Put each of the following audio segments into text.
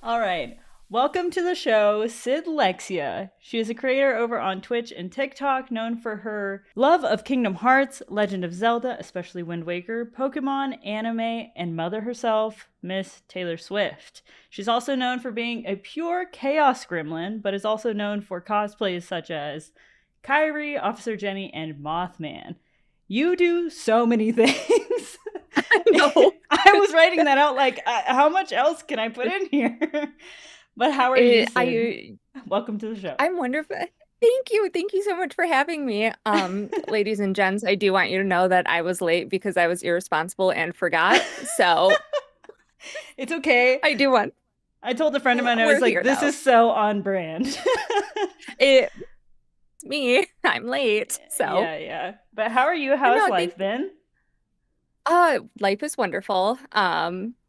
All right. Welcome to the show, Sid Lexia. She is a creator over on Twitch and TikTok, known for her love of Kingdom Hearts, Legend of Zelda, especially Wind Waker, Pokemon, anime, and mother herself, Miss Taylor Swift. She's also known for being a pure chaos gremlin, but is also known for cosplays such as Kyrie, Officer Jenny, and Mothman. You do so many things. No. I was writing that out like, how much else can I put in here? But how are you, Sid? Welcome to the show. I'm wonderful. Thank you. Thank you so much for having me. Ladies and gents, I do want you to know that I was late because I was irresponsible and forgot. So It's okay. I do want I told a friend of mine, I was we're like, here this though. is so on brand. It's me. I'm late. So Yeah. But how are you? but How's no, life been? life is wonderful.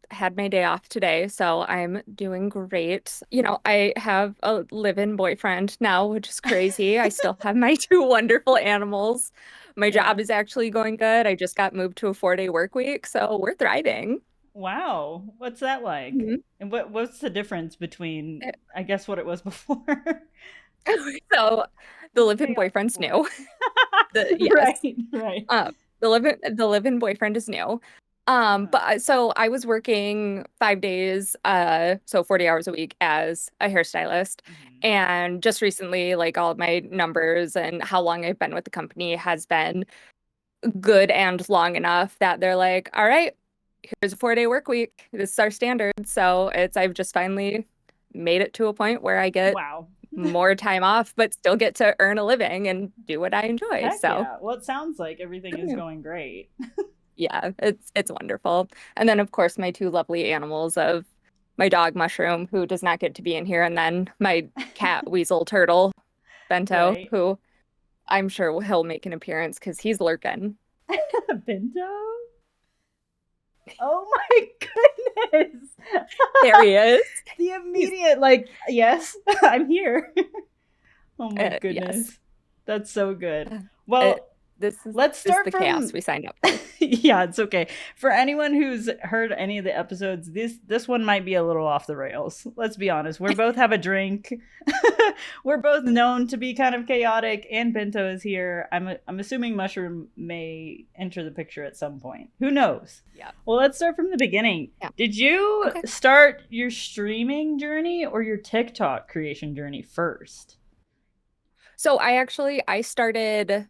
Had my day off today, so I'm doing great. I have a live-in boyfriend now, which is crazy. I still have my two wonderful animals. My Yeah. job is actually going good. I just got moved to a 4-day work week, so we're thriving. Wow. What's that like? Mhm. And what's the difference between, I guess, what it was before? So the live-in Chaos boyfriend's before. new. Yes. Right. The live-in boyfriend is new. So I was working 5 days, so 40 hours a week as a hairstylist. Mhm. And just recently, like all of my numbers and how long I've been with the company has been good and long enough that they're like, all right, here's a 4-day work week. This is our standard. So I've just finally made it to a point where I get Wow. more time off, but still get to earn a living and do what I enjoy. Heck So yeah. Well, it sounds like everything is going great. yeah, it's wonderful. And then of course my two lovely animals of my dog Mushroom, who does not get to be in here, and then my cat Weasel Turtle, Bento, Right. who I'm sure he'll make an appearance because he's lurking. Bento? Oh my goodness. There he is. The He's immediate, like, yes, I'm here. Oh my yes. goodness. That's so good. Uh, Well, It, this is let's this is start the chaos from we signed up for. yeah, it's okay. For anyone who's heard any of the episodes, this one might be a little off the rails. Let's be honest. We both have a drink. We're both known to be kind of chaotic, and Bento is here. I'm assuming Mushroom may enter the picture at some point. Who knows? Yeah. Well, let's start from the beginning. Yeah. Did you Okay. start your streaming journey or your TikTok creation journey first? So I started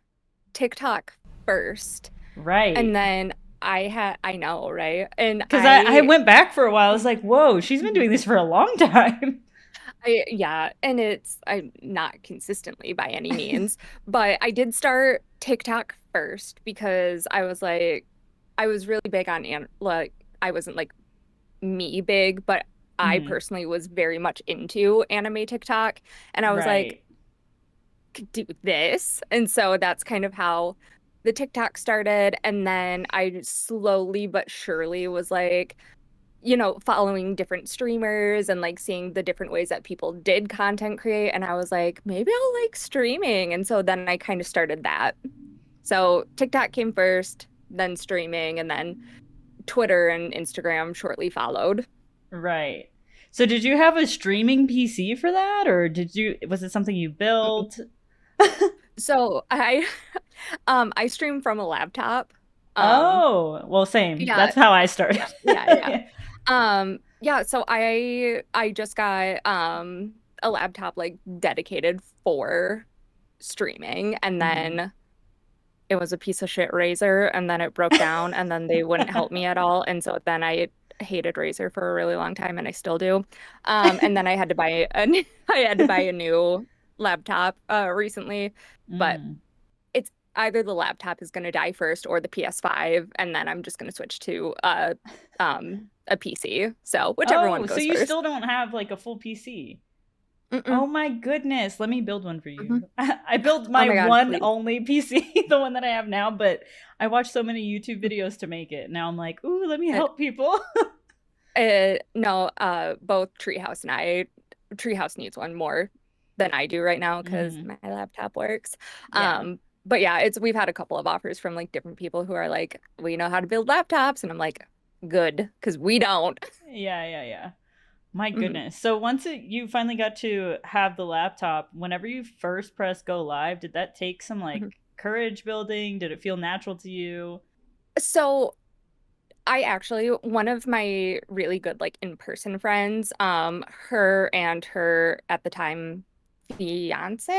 TikTok first, and Right. then I know, right? And Because I went back for a while. I was like, whoa, she's been doing this for a long time. yeah, and I'm not consistently by any means, but I did start TikTok first because I was really big on like I wasn't like me big, but I Mhm. personally was very much into anime TikTok, and I was like, Right. could do this. And so that's kind of how the TikTok started, and then I just slowly but surely was like, following different streamers and like seeing the different ways that people did content create. And I was like, maybe I'll like streaming. And so then I kind of started that. So TikTok came first, then streaming, and then Twitter and Instagram shortly followed. Right. So did you have a streaming PC for that, or was it something you Mm-mm. built? So I stream from a laptop. Um, Oh, well, same. yeah, That's how I started. yeah. Yeah, so I just got a laptop like dedicated for streaming, and Mhm. then it was a piece of shit Razer, and then it broke down, and then they wouldn't help me at all, and so then I hated Razer for a really long time, and I still do. And then I had to buy I had to buy a new laptop recently, but Mm. it's either the laptop is going to die first or the PS5, and then I'm just going to switch to a PC. So whichever one Oh, so goes you first. still don't have like a full PC? Mm-mm. Oh my goodness. Let me build one for Mhm. you. I built Oh my my God, one please. only PC, the one that I have now, but I watched so many YouTube videos to make it. Now I'm like, ooh, let me Uh, help people. no, both Treehouse needs one more than I do right now because Mhm. my laptop works. Yeah. But yeah, it's we've had a couple of offers from like different people who are like, we know how to build laptops, and I'm like, good, because we don't. Yeah. My Mhm. goodness. So you finally got to have the laptop, whenever you first press go live, did that take some Mhm. like courage building? Did it feel natural to you? So I actually, one of my really good like in-person friends, her and her at the time fiance,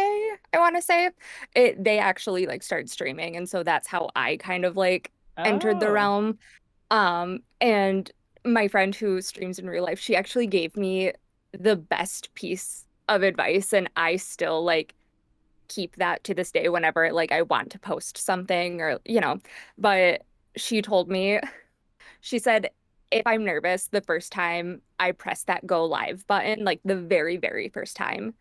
I want to say, they actually like started streaming, and so that's how I kind of like entered the Oh. realm. And my friend who streams in real life, she actually gave me the best piece of advice, and I still like keep that to this day whenever like I want to post something or but she told me, she said, if I'm nervous the first time I press that go live button, like the very, very first time,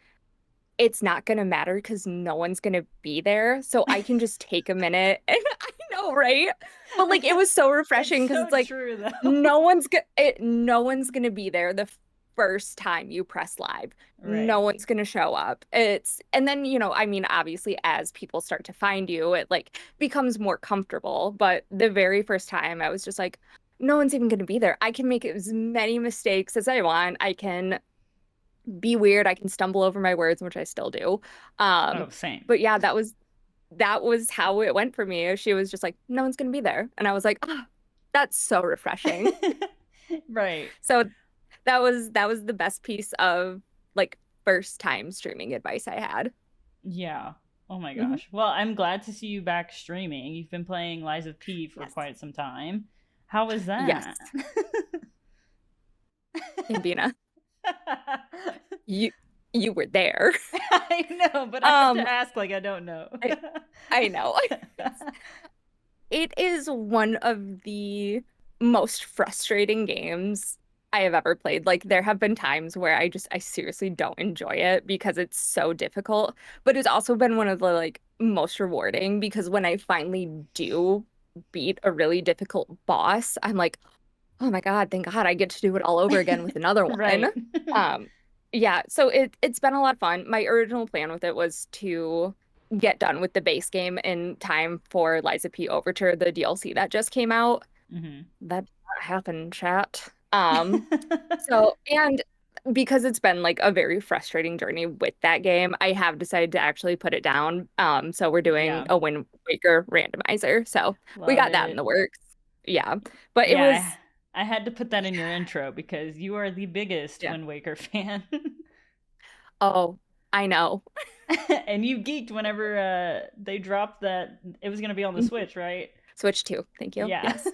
it's not gonna matter because no one's gonna be there. So I can just take a minute. And I know, right? But like it was so It's refreshing because so it's like true though. no one's gonna be there the first time you press live. No Right. one's gonna show up. It's and then, I mean, obviously as people start to find you, it like becomes more comfortable. But the very first time I was just like, no one's even gonna be there. I can make as many mistakes as I want. I can be weird. I can stumble over my words, which I still do. Oh, same. But yeah, that was how it went for me. She was just like, no one's gonna be there. And I was like, oh, that's so refreshing. Right. So that was the best piece of like first time streaming advice I had. Yeah. Oh my Hmm. gosh. Well, I'm glad to see you back streaming. You've been playing Lies of P for Yes. quite some time. How was Yes. that? Bambina, you you were there. I know, but I have to Um, ask like I don't know. I I know. It is one of the most frustrating games I have ever played. Like there have been times where I seriously don't enjoy it because it's so difficult, but it's also been one of the like most rewarding because when I finally do beat a really difficult boss, I'm like, "Oh my God, thank God I get to do it all over again with another one." Right. Um yeah, so it's been a lot of fun. My original plan with it was to get done with the base game in time for Liza P. Overture, the DLC that just came out. Hmm. That did not happen, chat. And because it's been like a very frustrating journey with that game, I have decided to actually put it down. So we're doing Yeah. a Wind Waker randomizer. So we Love got that in it. the works. Yeah. But it Yeah, was, I had to put that in your intro because you are the biggest yeah. Wind Waker fan. Oh, I know. And you geeked whenever they dropped that it was going to be on the Mhm. Switch, right? Switch 2. Thank you. Yeah. Yes.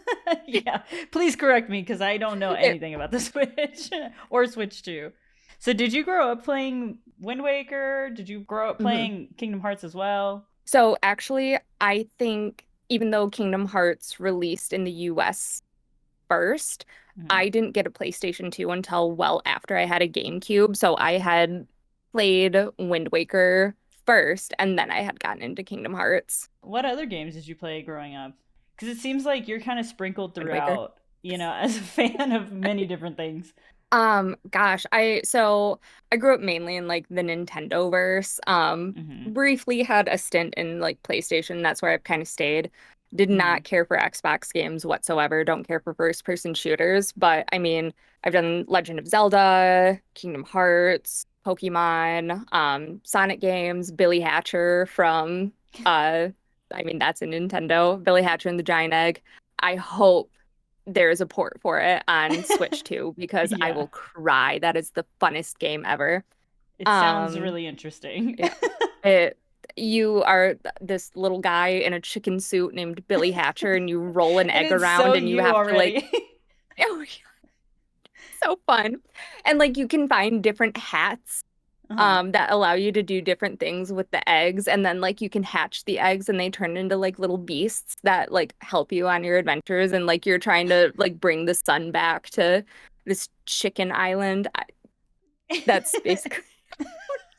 Yeah. Please correct me because I don't know It, anything about the Switch or Switch 2. So, did you grow up playing Wind Waker? Did you grow up mhm. playing Kingdom Hearts as well? So actually, I think even though Kingdom Hearts released in the US first, Mhm. I didn't get a PlayStation 2 until well after I had a GameCube. So I had played Wind Waker first, and then I had gotten into Kingdom Hearts. What other games did you play growing up? Because it seems like you're kind of sprinkled Wind Waker. throughout, as a fan of many different things. Gosh, I grew up mainly in like the Nintendo verse. Hmm. Briefly had a stint in like PlayStation. That's where I've kind of stayed. Did Hmm. not care for Xbox games whatsoever. Don't care for first person shooters. But I mean, I've done Legend of Zelda, Kingdom Hearts, Pokemon, Sonic games, Billy Hatcher from uh I mean that's a Nintendo, Billy Hatcher and the Giant Egg. I hope there is a port for it on Switch too because I Yeah. will cry. That is the funnest game ever. It sounds Um, really interesting. yeah. It you are this little guy in a chicken suit named Billy Hatcher and you roll an And egg it's so around and you you have to like already. oh yeah, so fun. And like you can find different hats Uh-huh. that allow you to do different things with the eggs and then like you can hatch the eggs and they turn into like little beasts that like help you on your adventures and like you're trying to like bring the sun back to this chicken island. That's basically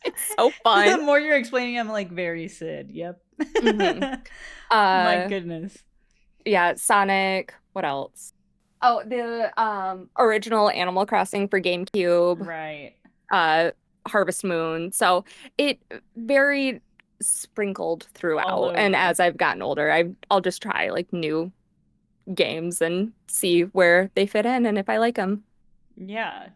it's so The fun. more you're explaining, I'm like very Sid. Yep. Hmm. My Uh goodness. yeah, Sonic, what else? Oh, the original Animal Crossing for GameCube, Right. uh Harvest Moon. So it very sprinkled All throughout. And over. as I've gotten older, I'll just try like new games and see where they fit in and if I like them. Yeah.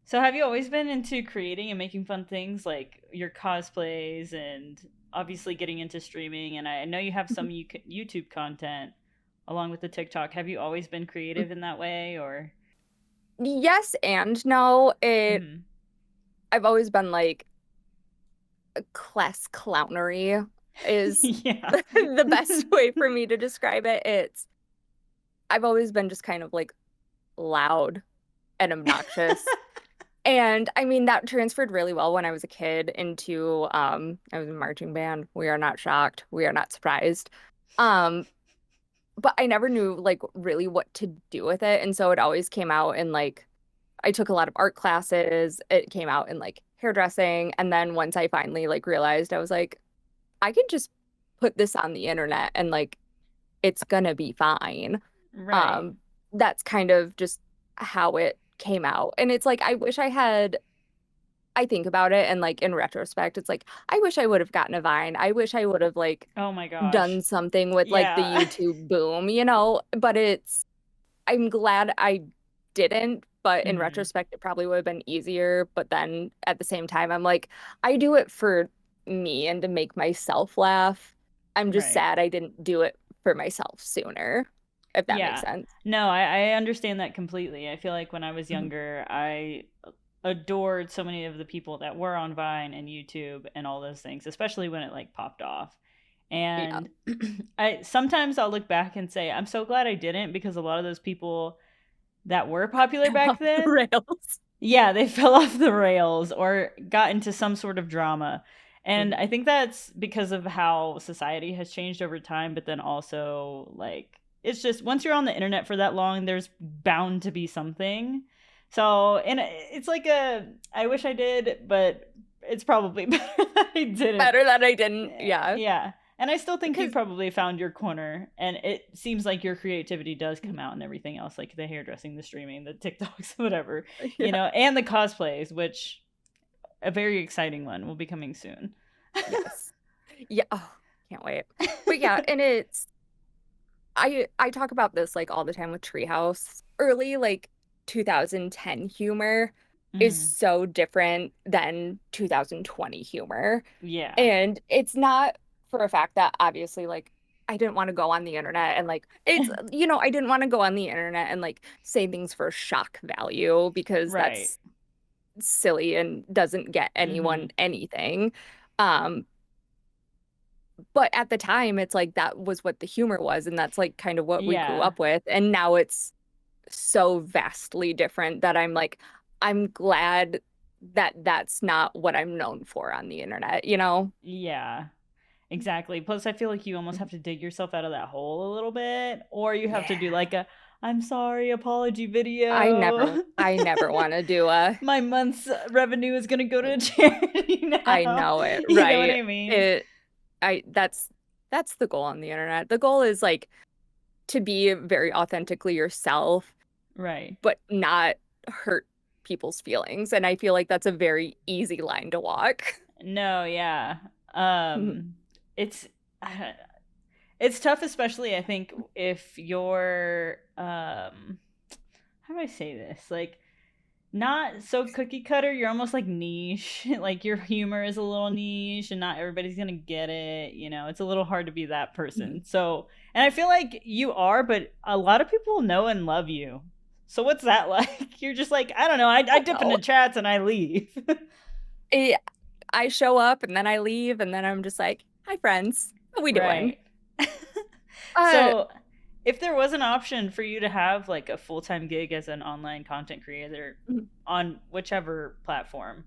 So have you always been into creating and making fun things like your cosplays and obviously getting into streaming? And I know you have some YouTube content along with the TikTok. Have you always been creative in that way or? Yes and no. Mhm. I've always been like class clownery is Yeah. the best way for me to describe it. I've always been just kind of like loud and obnoxious. And I mean that transferred really well when I was a kid into I was in marching band. We are not shocked. We are not surprised. Um but I never knew like really what to do with it. And so it always came out in like I took a lot of art classes. It came out in like hairdressing. And then once I finally like realized I was like, I can just put this on the internet and like it's gonna be fine. Right. Um, that's kind of just how it came out. And it's like I think about it and like in retrospect, it's like I wish I would have gotten a Vine. I wish I would have like Oh my gosh. done something with like the Yeah. YouTube boom, you know? But I'm glad I didn't, but in Mhm. retrospect, it probably would have been easier. But then at the same time, I'm like, I do it for me and to make myself laugh. I'm just Right. sad I didn't do it for myself sooner, if that makes Yeah. sense. No, I understand that completely. I feel like when I was Mhm. younger, I adored so many of the people that were on Vine and YouTube and all those things, especially when it like popped off. Yeah. And I sometimes I'll look back and say, I'm so glad I didn't because a lot of those people that were popular Fell back off the then, rails. yeah, they fell off the rails or got into some sort of drama. And I Mhm. think that's because of how society has changed over time, but then also like it's just once you're on the internet for that long, there's bound to be something. So, and it's like a I wish I did, but it's probably better that I didn't. Better that I didn't. Yeah. Yeah. And I still think you Because probably found your corner. And it seems like your creativity does come out and everything else, like the hairdressing, the streaming, the TikToks, whatever, yeah. and the cosplays, which a very exciting one will be coming soon. Yes. Yeah. Oh, can't wait. But yeah, and I talk about this like all the time with Treehouse. Early like 2010 humor is Hmm. so different than 2020 humor. Yeah. And it's not for a fact that obviously like I didn't want to go on the internet and like it's I didn't want to go on the internet and like say things for shock value because Right. that's silly and doesn't get anyone Hmm. anything. Um but at the time, it's like that was what the humor was, and that's like kind of what we grew Yeah. up with. And now it's so vastly different that I'm like, I'm glad that that's not what I'm known for on the internet, you know? Yeah. Exactly. Plus, I feel like you almost have to dig yourself out of that hole a little bit, or you have to do Yeah. like a I'm sorry apology video. I never want to do a, My month's revenue is going to go to a charity I now. know it, You know what right? I mean? It, that's the goal on the internet. The goal is like to be very authentically yourself, Right. but not hurt people's feelings. And I feel like that's a very easy line to walk. No, yeah. Um it's it's tough, especially I think if you're how do I say this? Like not so cookie cutter. You're almost like niche. Like your humor is a little niche and not everybody's going to get it. You know, it's a little hard to be that person. So, and I feel like you are, but a lot of people know and love you. So what's that like? You're just like, I don't know. I Don't dip know. into chats and I leave. I I show up and then I leave and then I'm just like, hi friends, how we doing? Right. Uh, So, if there was an option for you to have like a full time gig as an online content creator on whichever platform,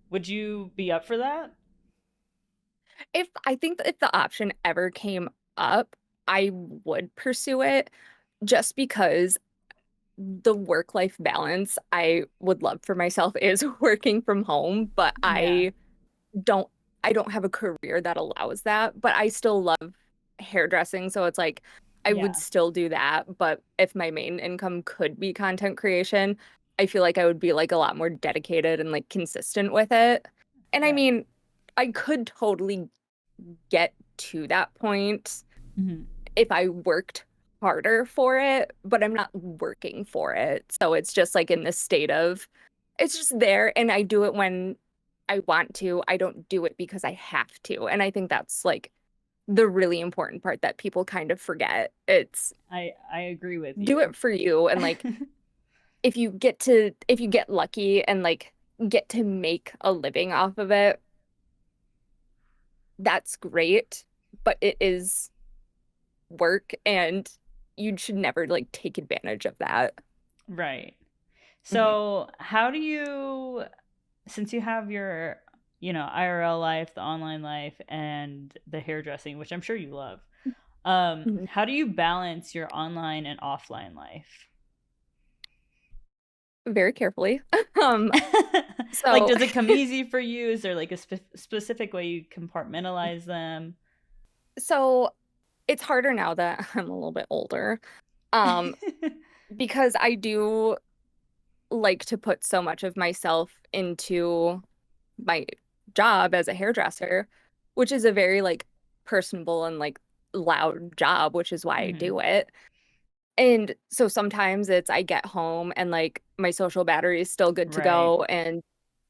would you be up for that? if I think that if the option ever came up, I would pursue it just because the work-life balance I would love for myself is working from home, but Yeah. don't I don't have a career that allows that, but I still love hairdressing, so it's like I would Yeah. still do that, but if my main income could be content creation, I feel like I would be like a lot more dedicated and like consistent with it. And I Right. mean, I could totally get to that point Mhm. if I worked harder for it, but I'm not working for it. So it's just like in this state of it's just there, and I do it when I want to. I don't do it because I have to. And I think that's like the really important part that people kind of forget. It's I agree with do you. it for you, and like if you get lucky and like get to make a living off of it, that's great, but it is work, and you should never like take advantage of that. Right. Mhm. So, how do you, since you have your, IRL life, the online life, and the hairdressing, which I'm sure you love, Mhm. how do you balance your online and offline life? Very carefully. Um, Like, so does it come easy for you? Is there like a specific way you compartmentalize them? so it's harder now that I'm a little bit older. Um, because I do like to put so much of myself into my job as a hairdresser, which is a very like personable and like loud job, which is why I Hmm. do it. And so sometimes it's I get home and like my social battery is still good to Right, go, and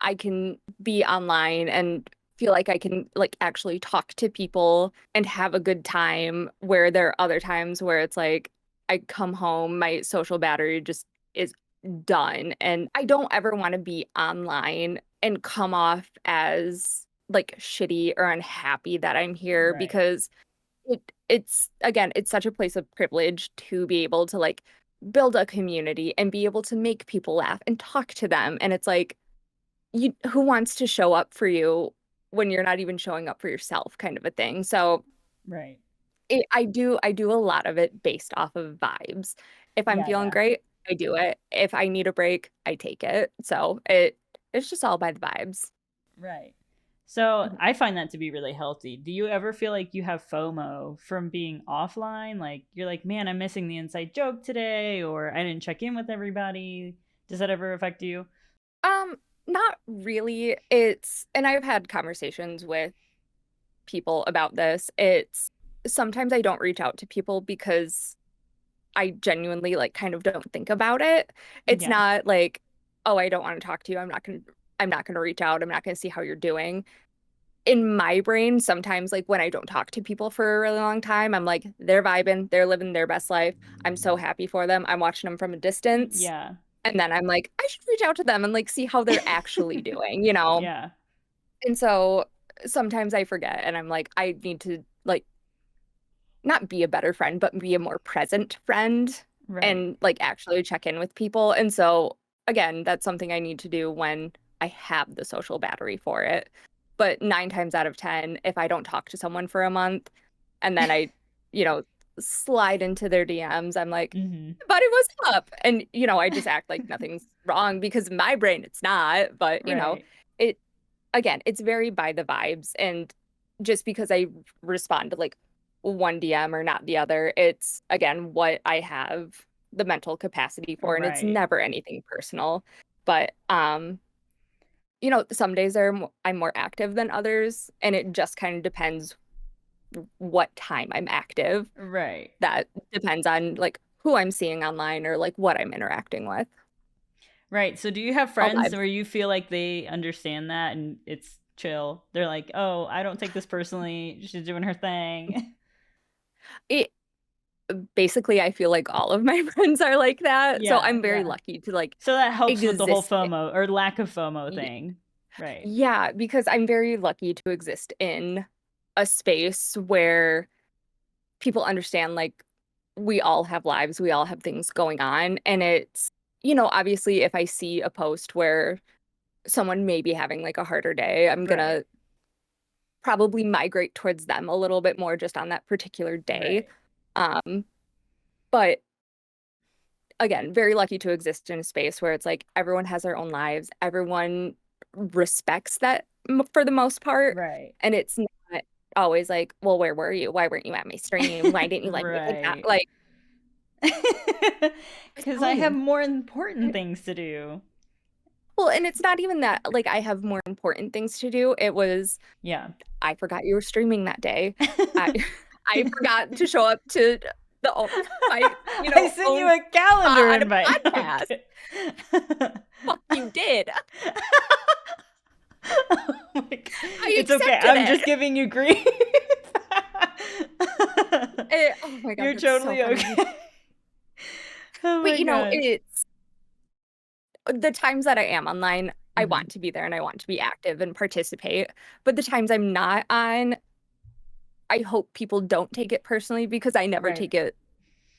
I can be online and feel like I can like actually talk to people and have a good time, where there are other times where it's like I come home, my social battery just is done, and I don't ever want to be online and come off as like shitty or unhappy that I'm here, right, because it's again, it's such a place of privilege to be able to like build a community and be able to make people laugh and talk to them. And it's like, you who wants to show up for you when you're not even showing up for yourself, kind of a thing. So right. I do a lot of it based off of vibes. If I'm Yeah, feeling yeah. great, I do it. If I need a break, I take it. So it's just all by the vibes. Right. So Mhm. I find that to be really healthy. Do you ever feel like you have FOMO from being offline? Like you're like, man, I'm missing the inside joke today, or I didn't check in with everybody. Does that ever affect you? Um, Not really. It's and I've had conversations with people about this. It's sometimes I don't reach out to people because I genuinely like kind of don't think about it. It's Yeah. not like, oh, I don't want to talk to you. I'm not gonna reach out. I'm not gonna see how you're doing. In my brain, sometimes like when I don't talk to people for a really long time, I'm like, they're vibing, they're living their best life. I'm so happy for them. I'm watching them from a distance. Yeah. And then I'm like, I should reach out to them and like see how they're actually doing. Yeah. And so sometimes I forget and I'm like, I need to like not be a better friend, but be a more present friend Right. and like actually check in with people. And so again, that's something I need to do when I have the social battery for it. But 9 times out of 10, if I don't talk to someone for a month and then I, you know, slide into their DMs, I'm like, Hmm. buddy, what's up? And, I just act like nothing's wrong because in my brain it's not. But, Right. it again, it's very by the vibes. And just because I respond to like one DM or not the other, it's again what I have the mental capacity for. And it's Right. never anything personal. But some days I'm more active than others, and it just kind of depends what time I'm active. Right. That depends on like who I'm seeing online or like what I'm interacting with. Right. So do you have All friends vibes. where you feel like they understand that and it's chill? They're like, "Oh, I don't take this personally. She's doing her thing." It basically I feel like all of my friends are like that. So Yeah, I'm very yeah. lucky to like So that helps with the whole exist. FOMO or lack of FOMO Y- thing. Right. Yeah, because I'm very lucky to exist in a space where people understand like we all have lives, we all have things going on. And it's, obviously if I see a post where someone may be having like a harder day, I'm Right. gonna probably migrate towards them a little bit more just on that particular day. Right. Um, but again, very lucky to exist in a space where it's like everyone has their own lives, everyone respects that for the most part. Right. And it's not always like, well, where were you? Why weren't you at my stream? Why didn't you like make it that? Right. Like, it's Cuz I have fine. more important things to do. Well, and it's not even that like I have more important things to do. It was Yeah. I forgot you were streaming that day. I I forgot to show up to my I sent you own a calendar on a invite. No, I'm podcast. kidding. Fuck, you did. Oh my God. I It's okay. accepted I'm just it. giving you grief. Oh my God, You're that's so totally funny. okay. Oh But my God. it's the times that I am online, I Mhm. want to be there and I want to be active and participate. But the times I'm not on, I hope people don't take it personally because I never Right. take it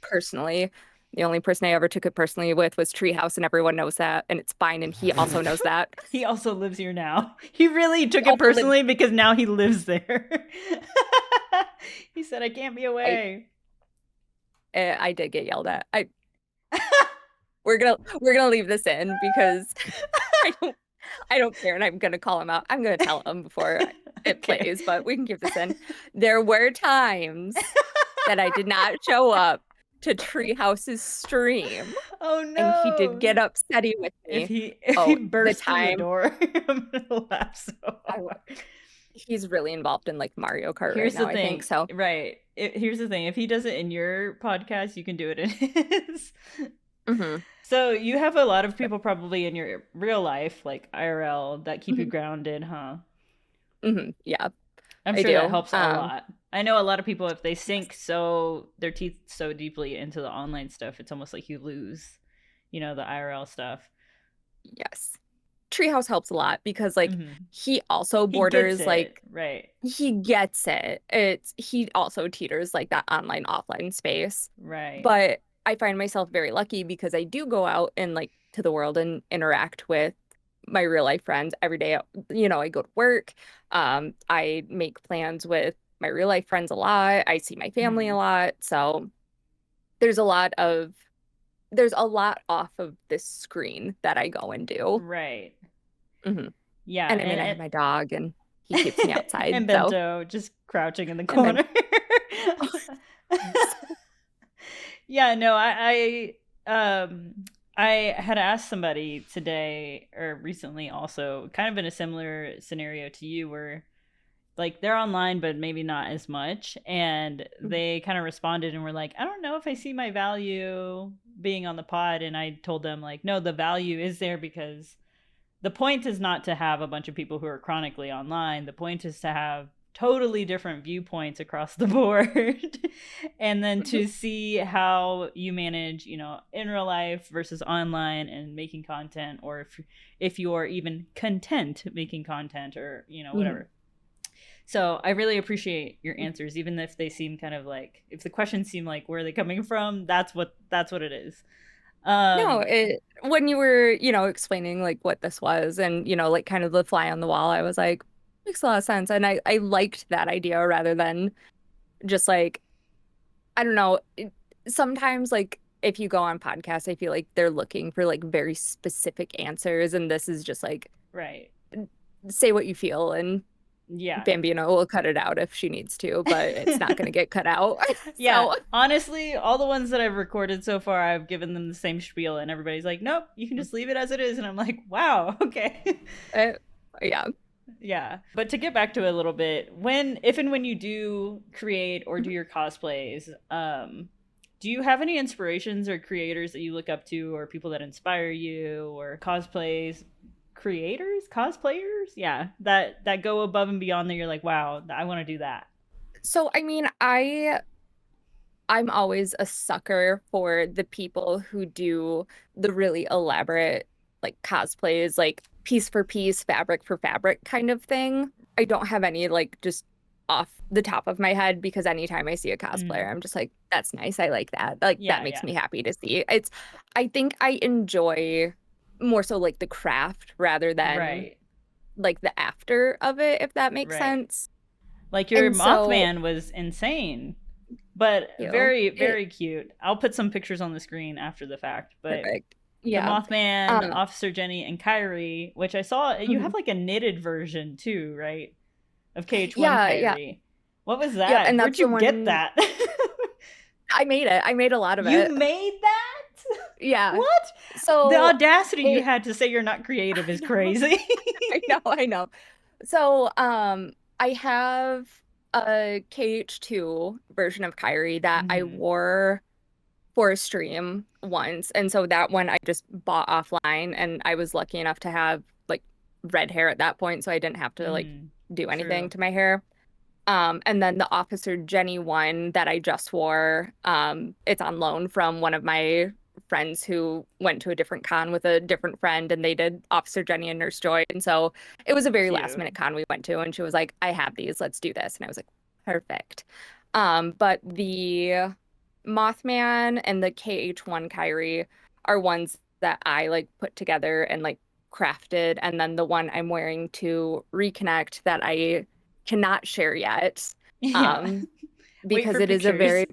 personally. The only person I ever took it personally with was Treehouse, and everyone knows that, and it's fine, and he also knows that. He also lives here now. He really He took it also lives. personally because now he lives there. He said, I can't be I away. I did get yelled at. We're gonna leave this in because I don't care, and I'm gonna call him out. I'm gonna tell him before it Okay. plays, but we can keep this in. There were times that I did not show up to Treehouse's stream, Oh and he did no. get upsetty with If me. he Oh, the bursts through the time door, I'm gonna laugh so I hard. he's really involved in like Mario Kart right Here's now, the I think. thing, So, right? Here's the thing: if he does it in your podcast, you can do it in his. mhm, So you have a lot of people probably in your real life, like IRL, that keep you mhm, grounded, huh? yeah, I'm I sure that do. helps a lot. I know a lot of people, if they sink their teeth so deeply into the online stuff, it's almost like you lose, the IRL stuff. Yes. Treehouse helps a lot because like Hmm. he also He gets borders it, like right? he gets it. He also teeters like that online offline space. Right. But I find myself very lucky because I do go out and like to the world and interact with my real life friends every day. I go to work. I make plans with my real life friends a lot. I see my family a Hmm. lot. So there's a lot of there's a lot off of this screen that I go and do. Right. Hmm. Yeah, And I mean, I have my dog and he keeps me outside. and So, Bento just crouching in the and then, corner. Yeah, no, I had asked somebody today or recently also, kind of in a similar scenario to you, where like they're online but maybe not as much, and they kind of responded and were like, I don't know if I see my value being on the pod. And I told them, like, no, the value is there because the point is not to have a bunch of people who are chronically online. The point is to have totally different viewpoints across the board and then to see how you manage, in real life versus online and making content, or if you're even content making content, or Mhm. whatever. So I really appreciate your answers, even if they seem kind of like, if the questions seem like, where are they coming from, that's what it is. No, um when you were, explaining like what this was and, like kind of the fly on the wall, I was like, makes a lot of sense. And I liked that idea rather than just like, I don't know. Sometimes like if you go on podcasts, I feel like they're looking for like very specific answers. And this is just like, right. say what you feel and Yeah. Bambino will cut it out if she needs to, but it's not going to get cut out. Yeah, So, honestly, all the ones that I've recorded so far, I've given them the same spiel, and everybody's like, "Nope, you can just leave it as it is." And I'm like, "Wow, okay." uh, yeah. Yeah. But to get back to it a little bit, if and when you do create or do your cosplays, do you have any inspirations or creators that you look up to, or people that inspire you, or cosplayers, yeah, that go above and beyond, that you're like, wow, I want to do that. So, I mean, I'm always a sucker for the people who do the really elaborate like cosplays, like piece for piece, fabric for fabric kind of thing. I don't have any like just off the top of my head because anytime I see a Mm. cosplayer, I'm just like, that's nice. I like that. Like that Yeah, makes yeah. me happy to see. I think I enjoy more so like the craft rather than Right. like the after of it, if that makes Right. sense. Like your And so, Mothman was insane, but you very, it very cute. I'll put some pictures on the screen after the fact. But perfect. the Yeah. Mothman, Um, Officer Jenny, and Kyrie, which I saw, you have mhm. like a knitted version too, right? Of KH1 Yeah, yeah. Kyrie. What was Yep, that? and Where'd that's the you get one that? I made it. I made a lot of You it. made that? Yeah. What? The So audacity you it had to say you're not creative I is know. crazy. I know. So I have a KH2 version of Kyrie that I Hmm. wore for a stream once. And so that one I just bought offline, and I was lucky enough to have like red hair at that point, so I didn't have to like Hmm. do anything True. to my hair. And then the Officer Jenny one that I just wore, it's on loan from one of my friends who went to a different con with a different friend, and they did Officer Jenny and Nurse Joy. And so it was a very last Cute. minute con we went to, and she was like, I have these, let's do this. And I was like, perfect. But the Mothman and the KH1 Kyrie are ones that I like put together and like crafted. And then the one I'm wearing to reconnect that I cannot share yet, Yeah. um, Wait because for it is a pictures. very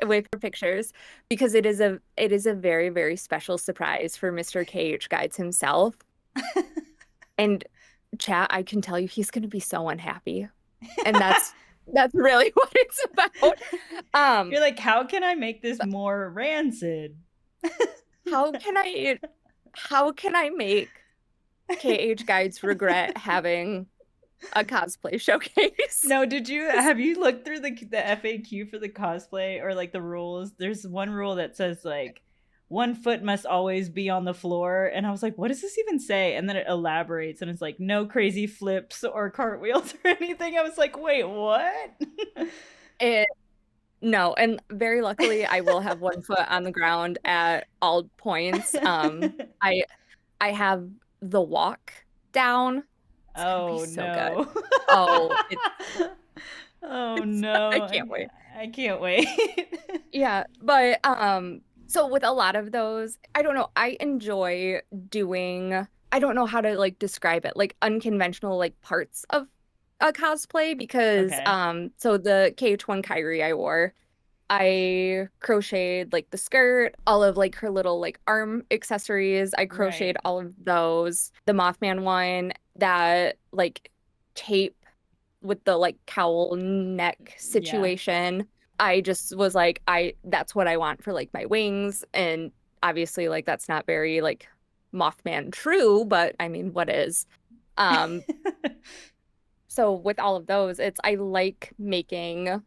wait for pictures because it is a very, very special surprise for Mr. KH Guides himself. And chat, I can tell you he's gonna be so unhappy. And that's really what it's about. Um, You're like, how can I make this more rancid? how can I how can I make KH Guides regret having a cosplay showcase? No, did you have you looked through the FAQ for the cosplay or like the rules? There's one rule that says like 1 foot must always be on the floor, and I was like, what does this even say? And then it elaborates, and it's like no crazy flips or cartwheels or anything. I was like, wait, what? It No, and very luckily I will have 1 foot on the ground at all points. I I have the walk down. It's gonna be Oh so good. no. Oh, it's, Oh I no. can't wait. I can't wait. Yeah, but so with a lot of those, I don't know, I enjoy doing, I don't know how to like describe it, like unconventional like parts of a cosplay because Okay. so the KH1 Kyrie I wore, I crocheted like the skirt, all of like her little like arm accessories. I crocheted Right. all of those. The Mothman one, that like cape with the like cowl neck Yeah. situation. I just was like, that's what I want for like my wings. And obviously, like that's not very like Mothman true, but I mean, what is? Um, so with all of those, it's I like making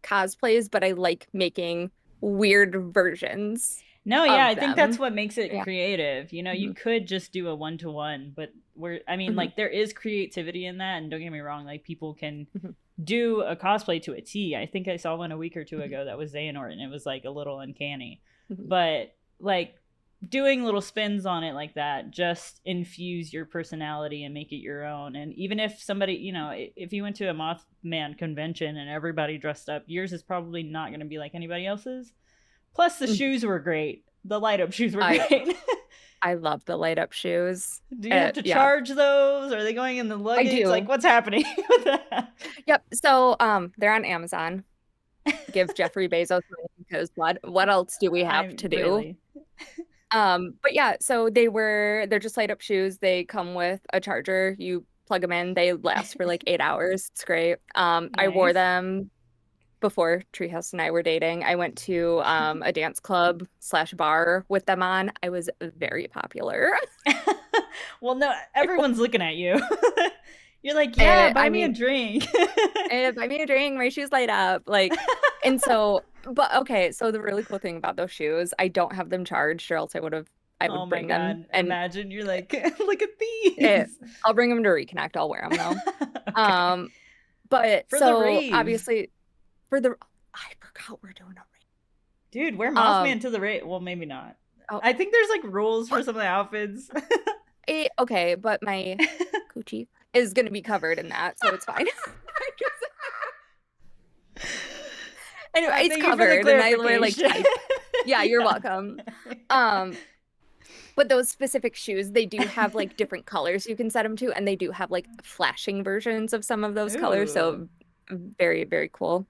cosplays, but I like making weird versions No, yeah, of I think that's them. what makes it Yeah. creative. You know, you Mhm. could just do a 1-to-1, but I mean, Mhm. like, there is creativity in that. And don't get me wrong, like, people can Mhm. do a cosplay to a T. I think I saw one a week or two Mhm. ago that was Xehanort, and it was like a little uncanny. Mhm. But, like, doing little spins on it like that just infuse your personality and make it your own. And even if somebody, if you went to a Mothman convention and everybody dressed up, yours is probably not going to be like anybody else's. Plus, the Mhm. shoes were great. The light up shoes were I great. I love the light up shoes. Do you have to Yeah, charge those? Are they going in the I luggage? Like, do. what's happening with that? Yep. So they're on Amazon. Give Jeffrey Bezos money because what else do we have I'm to do? really. But yeah, so they're just light up shoes. They come with a charger. You plug them in. They last for like 8 hours. It's great. I wore Nice. them before Treehouse and I were dating. I went to a dance club slash bar with them on. I was very popular. Well, no, everyone's looking at you. You're like, yeah, And buy I me a mean, drink. buy me a drink, my shoes light up. Like, and so, but okay, so the really cool thing about those shoes, I don't have them charged, or else I Oh would my bring them. god. And Imagine you're like, look at it, these. I'll bring them to reconnect. I'll wear them though. Okay. Um, but For the so rave. obviously for the, I forgot we're doing Dude, wear a Mothman to the rave. Well, maybe not. oh, I think there's like rules for some of the outfits. okay, but my coochie is gonna be covered in that, so it's fine. Anyway, it's Thank you for the covered, and I wear like clarification. tights. Yeah, you're welcome. Um, but those specific shoes, they do have like different colors you can set them to, and they do have like flashing versions of some of those colors. Ooh, So very, very cool.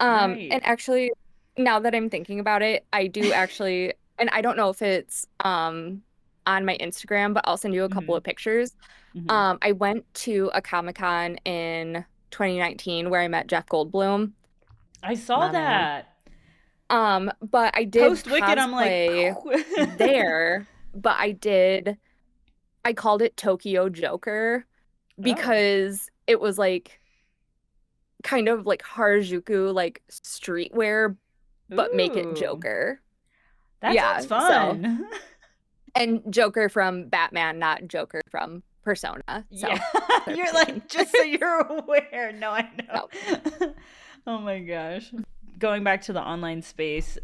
right. And actually, now that I'm thinking about it, I do actually, and I don't know if it's on my Instagram, but I'll send you a couple Hmm. of pictures. Hmm. I went to a Comic-Con in 2019 where I met Jeff Goldblum, I saw my man. that. But I did Post Wicked, I'm like, cosplay there, but I called it Tokyo Joker oh, because it was like kind of like Harajuku, like streetwear, but make it Ooh, Joker. that sounds Yeah, so fun. and Joker from Batman, not Joker from Persona. Yeah, So you're clarification. like, just so you're aware. No, I So, know. Oh my gosh. Going back to the online space,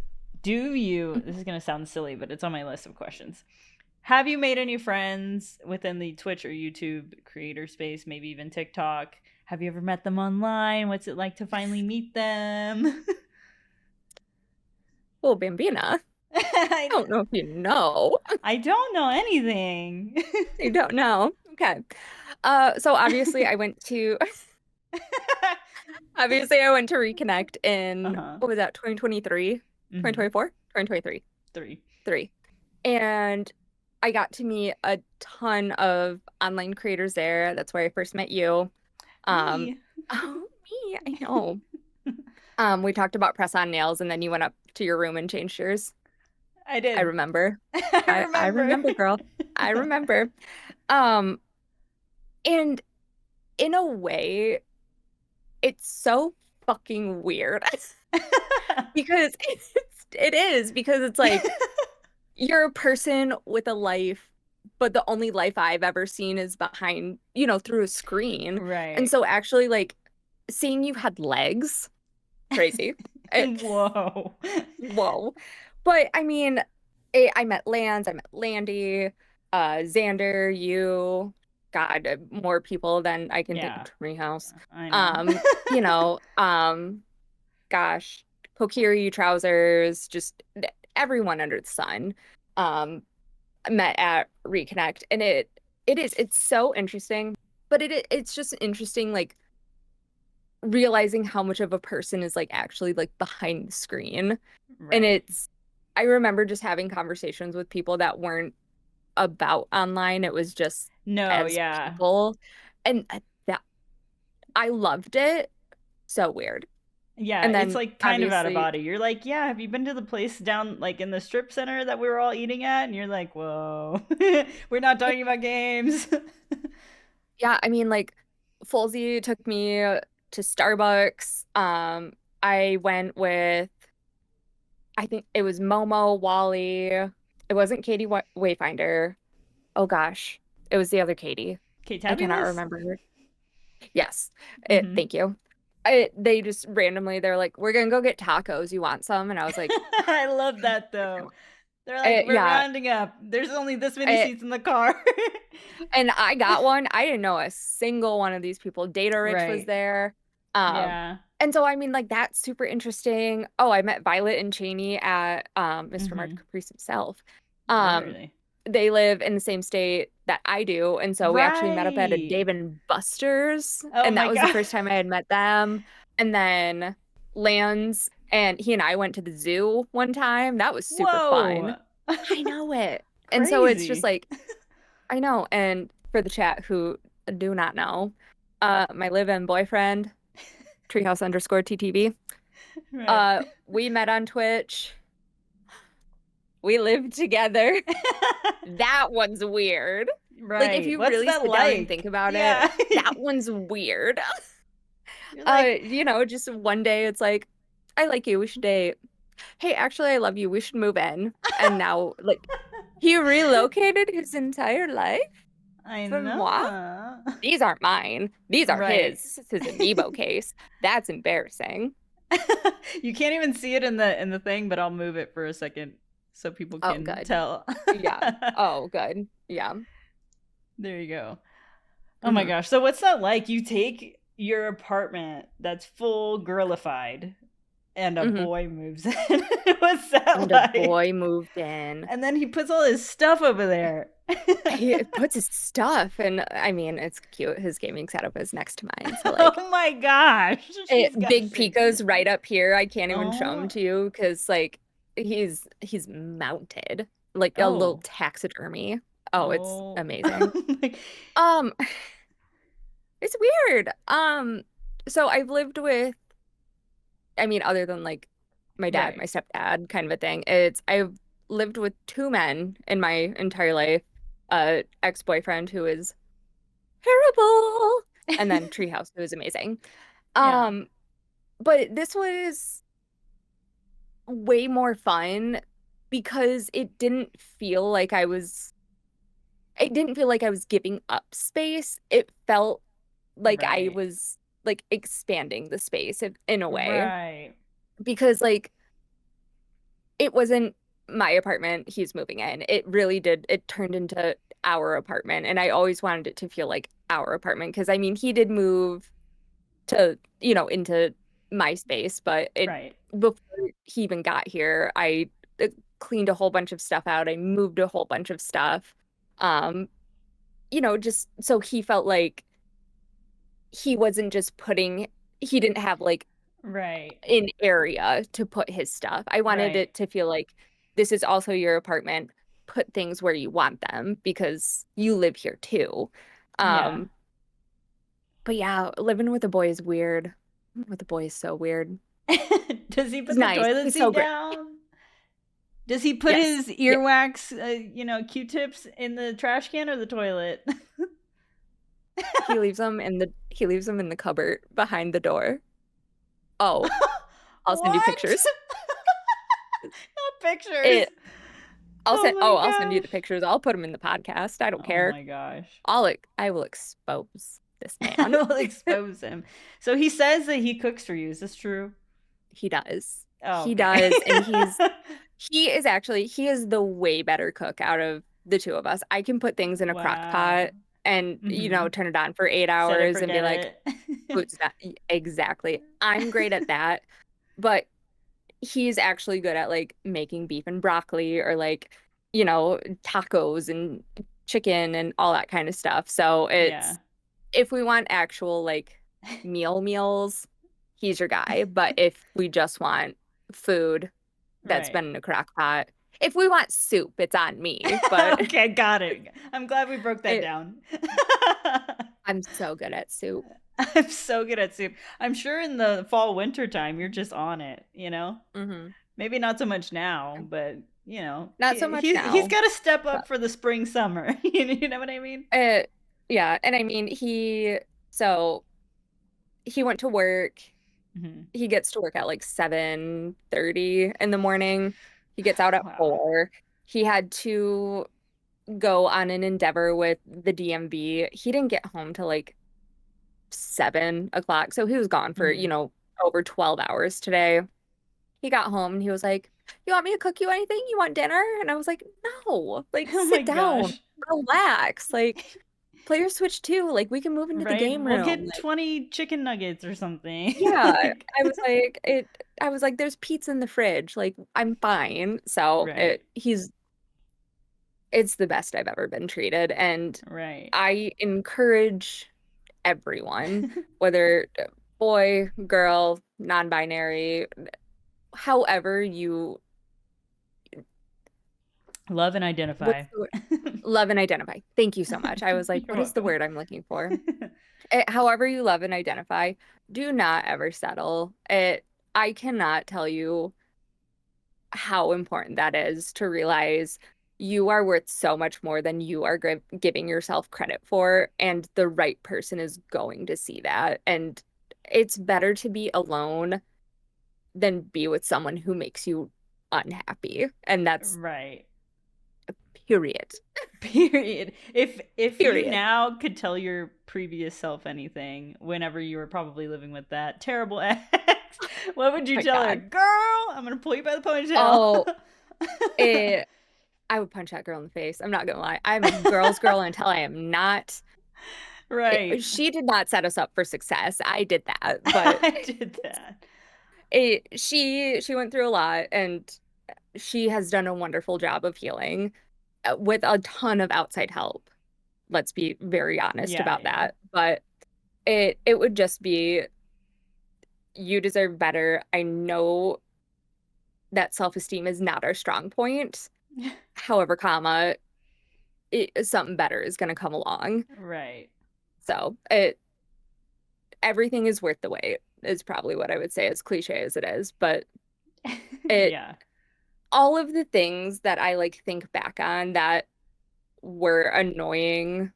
do you, this is going to sound silly, but it's on my list of questions. Have you made any friends within the Twitch or YouTube creator space, maybe even TikTok? Have you ever met them online? What's it like to finally meet them? well, Bambina, I I, don't know if you know. I don't know anything. You don't know. Okay. So obviously I went to obviously I went to Reconnect in Uh-huh. what was that, 2023? Mm-hmm. 2024? 2023. Three. 3. And I got to meet a ton of online creators there. That's where I first met you. Um, Me. oh, me, I know. We talked about press on nails and then you went up to your room and changed yours. I I did. remember. I I remember. remember, girl. I remember. Um, and in a way, it's so fucking weird because it is because it's like you're a person with a life, but the only life I've ever seen is behind, through a screen. And Right. so actually like seeing you had legs, crazy. Whoa. Whoa. But I mean, I met Lance, I met Landy, Xander, you, God, more people than I can think of Yeah, Treehouse. I know. Um, you know, um, gosh, Kokiri trousers, just everyone under the sun, um, met at Reconnect, and it's so interesting, but it's just interesting, like realizing how much of a person is like actually like behind the screen. And Right. I remember just having conversations with people that weren't about online. It was just No, as yeah. people. And that I loved it. So weird. Yeah, And it's then like kind of out of obviously, body. You're like, yeah, have you been to the place down like in the strip center that we were all eating at? And you're like, whoa, we're not talking about games. yeah, I mean, like Folsey took me to Starbucks. I went with, I think it was Momo, Wally. It wasn't Katie Wayfinder. Oh gosh, it was the other Katie. Okay, I cannot tabulous. remember. Yes, Mm-hmm. thank you. They just randomly, they're like, we're gonna go get tacos. You want some? And I was like, I love that though. They're like, we're yeah. rounding up. There's only this many I, seats in the car. and I got one. I didn't know a single one of these people. Data Rich was Right. there. Um, Yeah. and so I mean, like that's super interesting. Oh, I met Violet and Cheney at Mr. Mark Mm-hmm. Caprice himself. Where are Um, they? they live in the same state that I do, and so we actually met up at a Right. Dave and Buster's, Oh and my that was the god. first time I had met them. And then Lance and he and I went to the zoo one time. That was super Whoa. fun. I know it. And so it's just Crazy. like I know. And for the chat who do not know, my live-in boyfriend, treehouse_TTV, Right. we met on Twitch. We lived together. That one's weird. Like if Right. you What's really that sit down and like? think about it, Yeah. that one's weird. You're like, Just one day it's like, I like you, we should date. Hey, actually I love you, we should move in. And now like he relocated his entire life I for moi. know. These aren't mine. These are Right. his. This is his amiibo case. That's embarrassing. You can't even see it in the thing, but I'll move it for a second so people Oh, can good. tell. Yeah. Oh, good. Yeah. There you go. Oh my Hmm. gosh. So what's that like? You take your apartment that's full girlified and a Hmm. boy moves in. What's that And a like? boy moved in. And then he puts all his stuff over there. He puts his stuff, and I mean, it's cute. His gaming setup is next to mine. So, like, Oh my gosh. She's Big gushing. Pico's right up here. I can't even show him Oh. to you because, like, he's mounted like a little Oh. taxidermy. Oh, it's Oh. amazing. Um, it's weird. So I've lived with, I mean, other than like my dad, Right. my stepdad kind of a thing, I've lived with two men in my entire life. Ex-boyfriend who is terrible, and then Treehouse who is amazing. Yeah. Um, But this was way more fun because it didn't feel like I was giving up space. It felt like I Right. was like expanding the space in a way Right. because like it wasn't my apartment he's moving in. It turned into our apartment, and I always wanted it to feel like our apartment because I mean he did move to, into my space, but it Right. before he even got here, I cleaned a whole bunch of stuff out. I moved a whole bunch of stuff. Um, just so he felt like he wasn't just he didn't have like Right. an area to put his stuff. I wanted Right. it to feel like this is also your apartment. Put things where you want them because you live here too. Yeah. Um, but yeah, living with a boy is weird. Living with a boy is so weird. Does he He's put the nice. toilet He's so seat great. down? Does he put Yes. his Yeah. earwax, Q-tips in the trash can or the toilet? He leaves them in the cupboard behind the door. Oh, I'll send you What? pictures. Not pictures. It Oh my I'll send you the gosh. pictures. I'll put them in the podcast. I don't Oh care. my gosh. I will expose this I man. will expose him. So he says that he cooks for you. Is this true? He does. Oh, He okay. does, and he is the way better cook out of the two of us. I can put things in a crock Wow. pot and, Mm-hmm. turn it on for eight Set it, hours and be forget like, it. food's not exactly. I'm great at that, but he's actually good at like making beef and broccoli or like, tacos and chicken and all that kind of stuff. So Yeah. it's if we want actual like meals, he's your guy. But if we just want food that's Right. been in a crock pot, if we want soup, it's on me. But Okay, got it. I'm glad we broke that it, down. I'm so good at soup. I'm so good at soup. I'm sure in the fall winter time you're just on it, you know? Hmm. Maybe not so much now, but Not so much he's now, got to step but up for the spring summer. You know what I mean? yeah. And I mean, so he went to work. Hmm. He gets to work at like 7:30 in the morning. He gets out at Wow. 4. He had to go on an endeavor with the DMV. He didn't get home till like 7 o'clock. So he was gone for, Hmm. over 12 hours today. He got home and he was like, "You want me to cook you anything? You want dinner?" And I was like, "No, like Oh my sit down, gosh. relax, like play your Switch too. Like we can move into the Right? game We'll room." get Like, 20 chicken nuggets or something. yeah, Like, I was like, "There's pizza in the fridge. Like I'm fine." So right. it's the best I've ever been treated. And Right. I encourage everyone, whether boy, girl, non-binary, however you, Love and identify. what's the word? Love and identify. Thank you so much. I was like, You're what is the welcome. word I'm looking for? However you love and identify, do not ever settle. I cannot tell you how important that is to realize you are worth so much more than you are giving yourself credit for, and the right person is going to see that. And it's better to be alone than be with someone who makes you unhappy. And that's Right. period. Period. If you Period. now could tell your previous self anything, whenever you were probably living with that terrible ex, what would you My tell her? God. Girl, I'm gonna pull you by the ponytail. Oh, it, I would punch that girl in the face. I'm not gonna lie. I'm a girl's girl until I am not. Right. She did not set us up for success. I did that, but I did that. she went through a lot, and she has done a wonderful job of healing with a ton of outside help. Let's be very honest Yeah, about yeah. that. But it would just be, you deserve better. I know that self-esteem is not our strong point. However, something better is going to come along. Right. So everything is worth the wait is probably what I would say, as cliche as it is. But it Yeah. all of the things that I like think back on that were annoying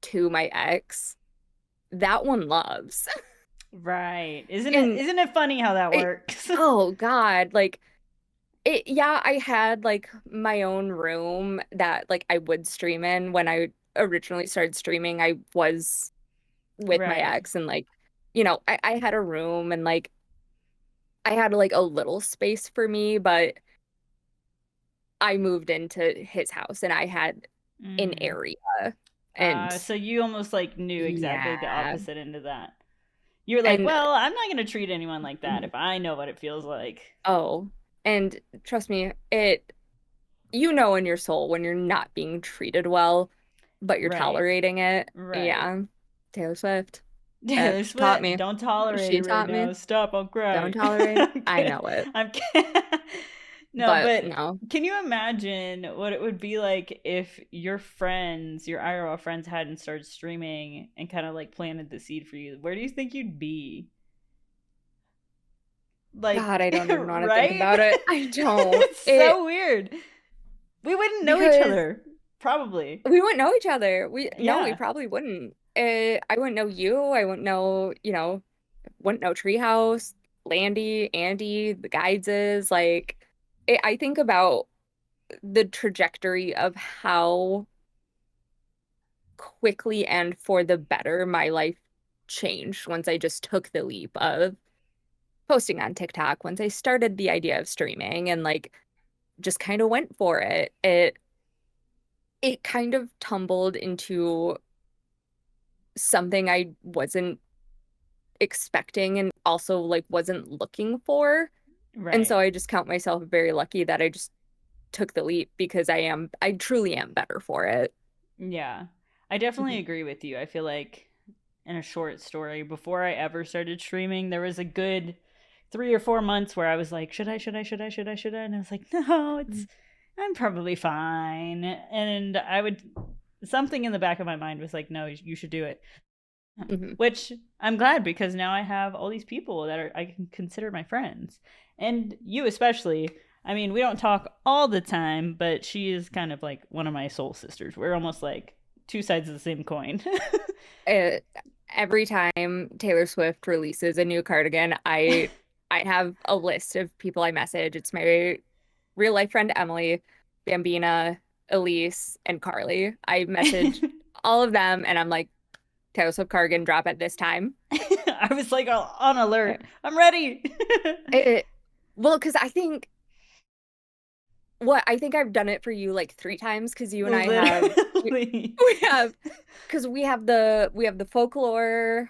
to my ex, that one loves. Right. Isn't it And isn't it funny how that it, works? oh God, like yeah, I had like my own room that like I would stream in when I originally started streaming. I was with my Right. ex and like, I had a room and like I had like a little space for me, but I moved into his house and I had an Mm. area. And So you almost like knew exactly the yeah. opposite end of that. You were like, And well, I'm not going to treat anyone like that if I know what it feels like. oh, and trust me, in your soul when you're not being treated well, but you're Right. tolerating it. Right. Yeah. Taylor Swift. Taylor She taught Swift, me. don't tolerate She it right taught me. now. Stop, I'll Don't cry. tolerate. I'm I kidding. know it. I'm kidding. No, But but no. can you imagine what it would be like if your friends, your IRL friends, hadn't started streaming and kind of like planted the seed for you? Where do you think you'd be? God, Like, I don't even want to think right? about it. I don't. It's so weird. We wouldn't know each Because other, probably. we wouldn't know each other. We Yeah, probably wouldn't. I wouldn't know you. I wouldn't know, wouldn't know Treehouse, Landy, Andy, the Guideses. Like, I think about the trajectory of how quickly and for the better my life changed once I just took the leap of posting on TikTok, once I started the idea of streaming and like just kind of went for it. It kind of tumbled into something I wasn't expecting and also like wasn't looking for. And so right. I just count myself very lucky that I just took the leap because I truly am better for it. Yeah, I definitely Mhm. agree with you. I feel like in a short story, before I ever started streaming, there was a good 3 or 4 months where I was like, should I? And I was like, no, I'm probably fine. And something in the back of my mind was like, no, you should do it. Mhm. Which I'm glad because now I have all these people I can consider my friends. And you especially. I mean, we don't talk all the time, but she is kind of like one of my soul sisters. We're almost like two sides of the same coin. Uh, every time Taylor Swift releases a new cardigan, I have a list of people I message. It's my real life friend Emily, Bambina, Elise, and Carly. I message all of them and I'm like, Taylor Swift cardigan drop at this time. I was like on Uh, alert. I'm ready. It, well, because I think I've done it for you like 3 times because you and I have Literally. we have because we have the folklore,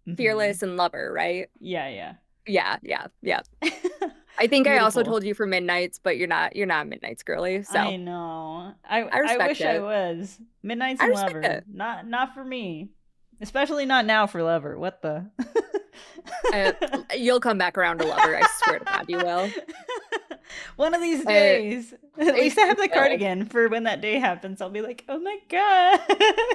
Hmm. fearless, and lover, right? Yeah, yeah. Yeah, yeah, yeah. I think I also Beautiful. told you for Midnights, but you're not Midnights girly, I so know. I I respect wish I it. was. Midnight's I and respect Lover. it. Not for me. Especially not now for Lover. What the? Uh, you'll come back around to Lover. I swear to God, you will. One of these Uh, days. At least I you have the will. cardigan for when that day happens. I'll be like, oh my god.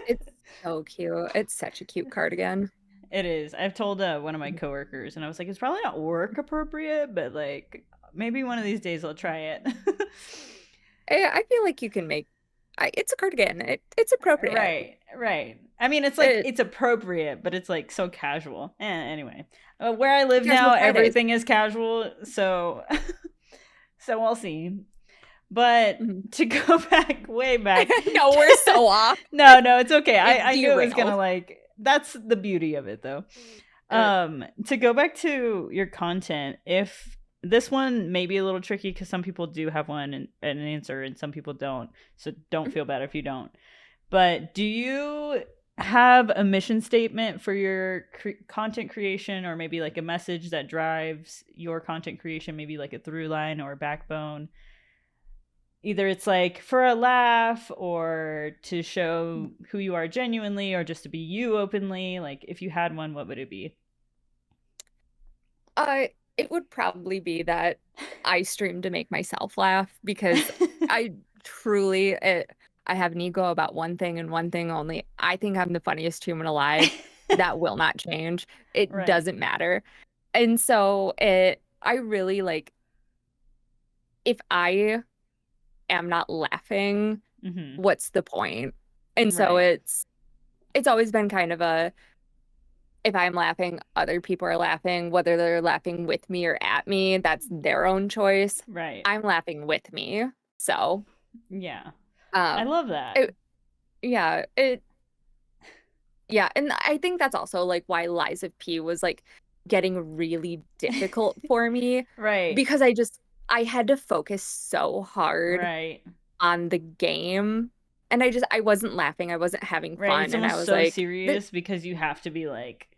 It's so cute. It's such a cute cardigan. It is. I've told one of my coworkers, and I was like, it's probably not work appropriate, but like maybe one of these days I'll try it. I feel like you can make. It's a cardigan. It's appropriate. Right, right. I mean, it's like It it's appropriate, but it's like so casual. Anyway, where I live Casual now, Fridays. everything is casual, so so we'll see. But Mhm. to go back, way back. No, we're so off. No, it's okay. It I knew it was gonna derailed. like. That's the beauty of it, though. Uh, To go back to your content, if this one may be a little tricky because some people do have one and an answer and some people don't, so don't feel bad if you don't. But do you have a mission statement for your content creation, or maybe like a message that drives your content creation, maybe like a through line or a backbone? Either it's like for a laugh or to show who you are genuinely or just to be you openly. Like if you had one, what would it be? uh, it would probably be that I stream to make myself laugh because I truly, I have an ego about one thing and one thing only. I think I'm the funniest human alive. That will not change. It Right. doesn't matter. And so I really like, if I am not laughing, Mm-hmm. what's the point? And so Right. it's always been kind of if I'm laughing, other people are laughing, whether they're laughing with me or at me, that's their own choice. Right. I'm laughing with me. So, Yeah. I um, love that. it, yeah, yeah, and I think that's also like why Lies of P was like getting really difficult for me Right. because I had to focus so hard Right. on the game and I wasn't laughing, I wasn't having Right. It's fun and I almost was so like serious because you have to be like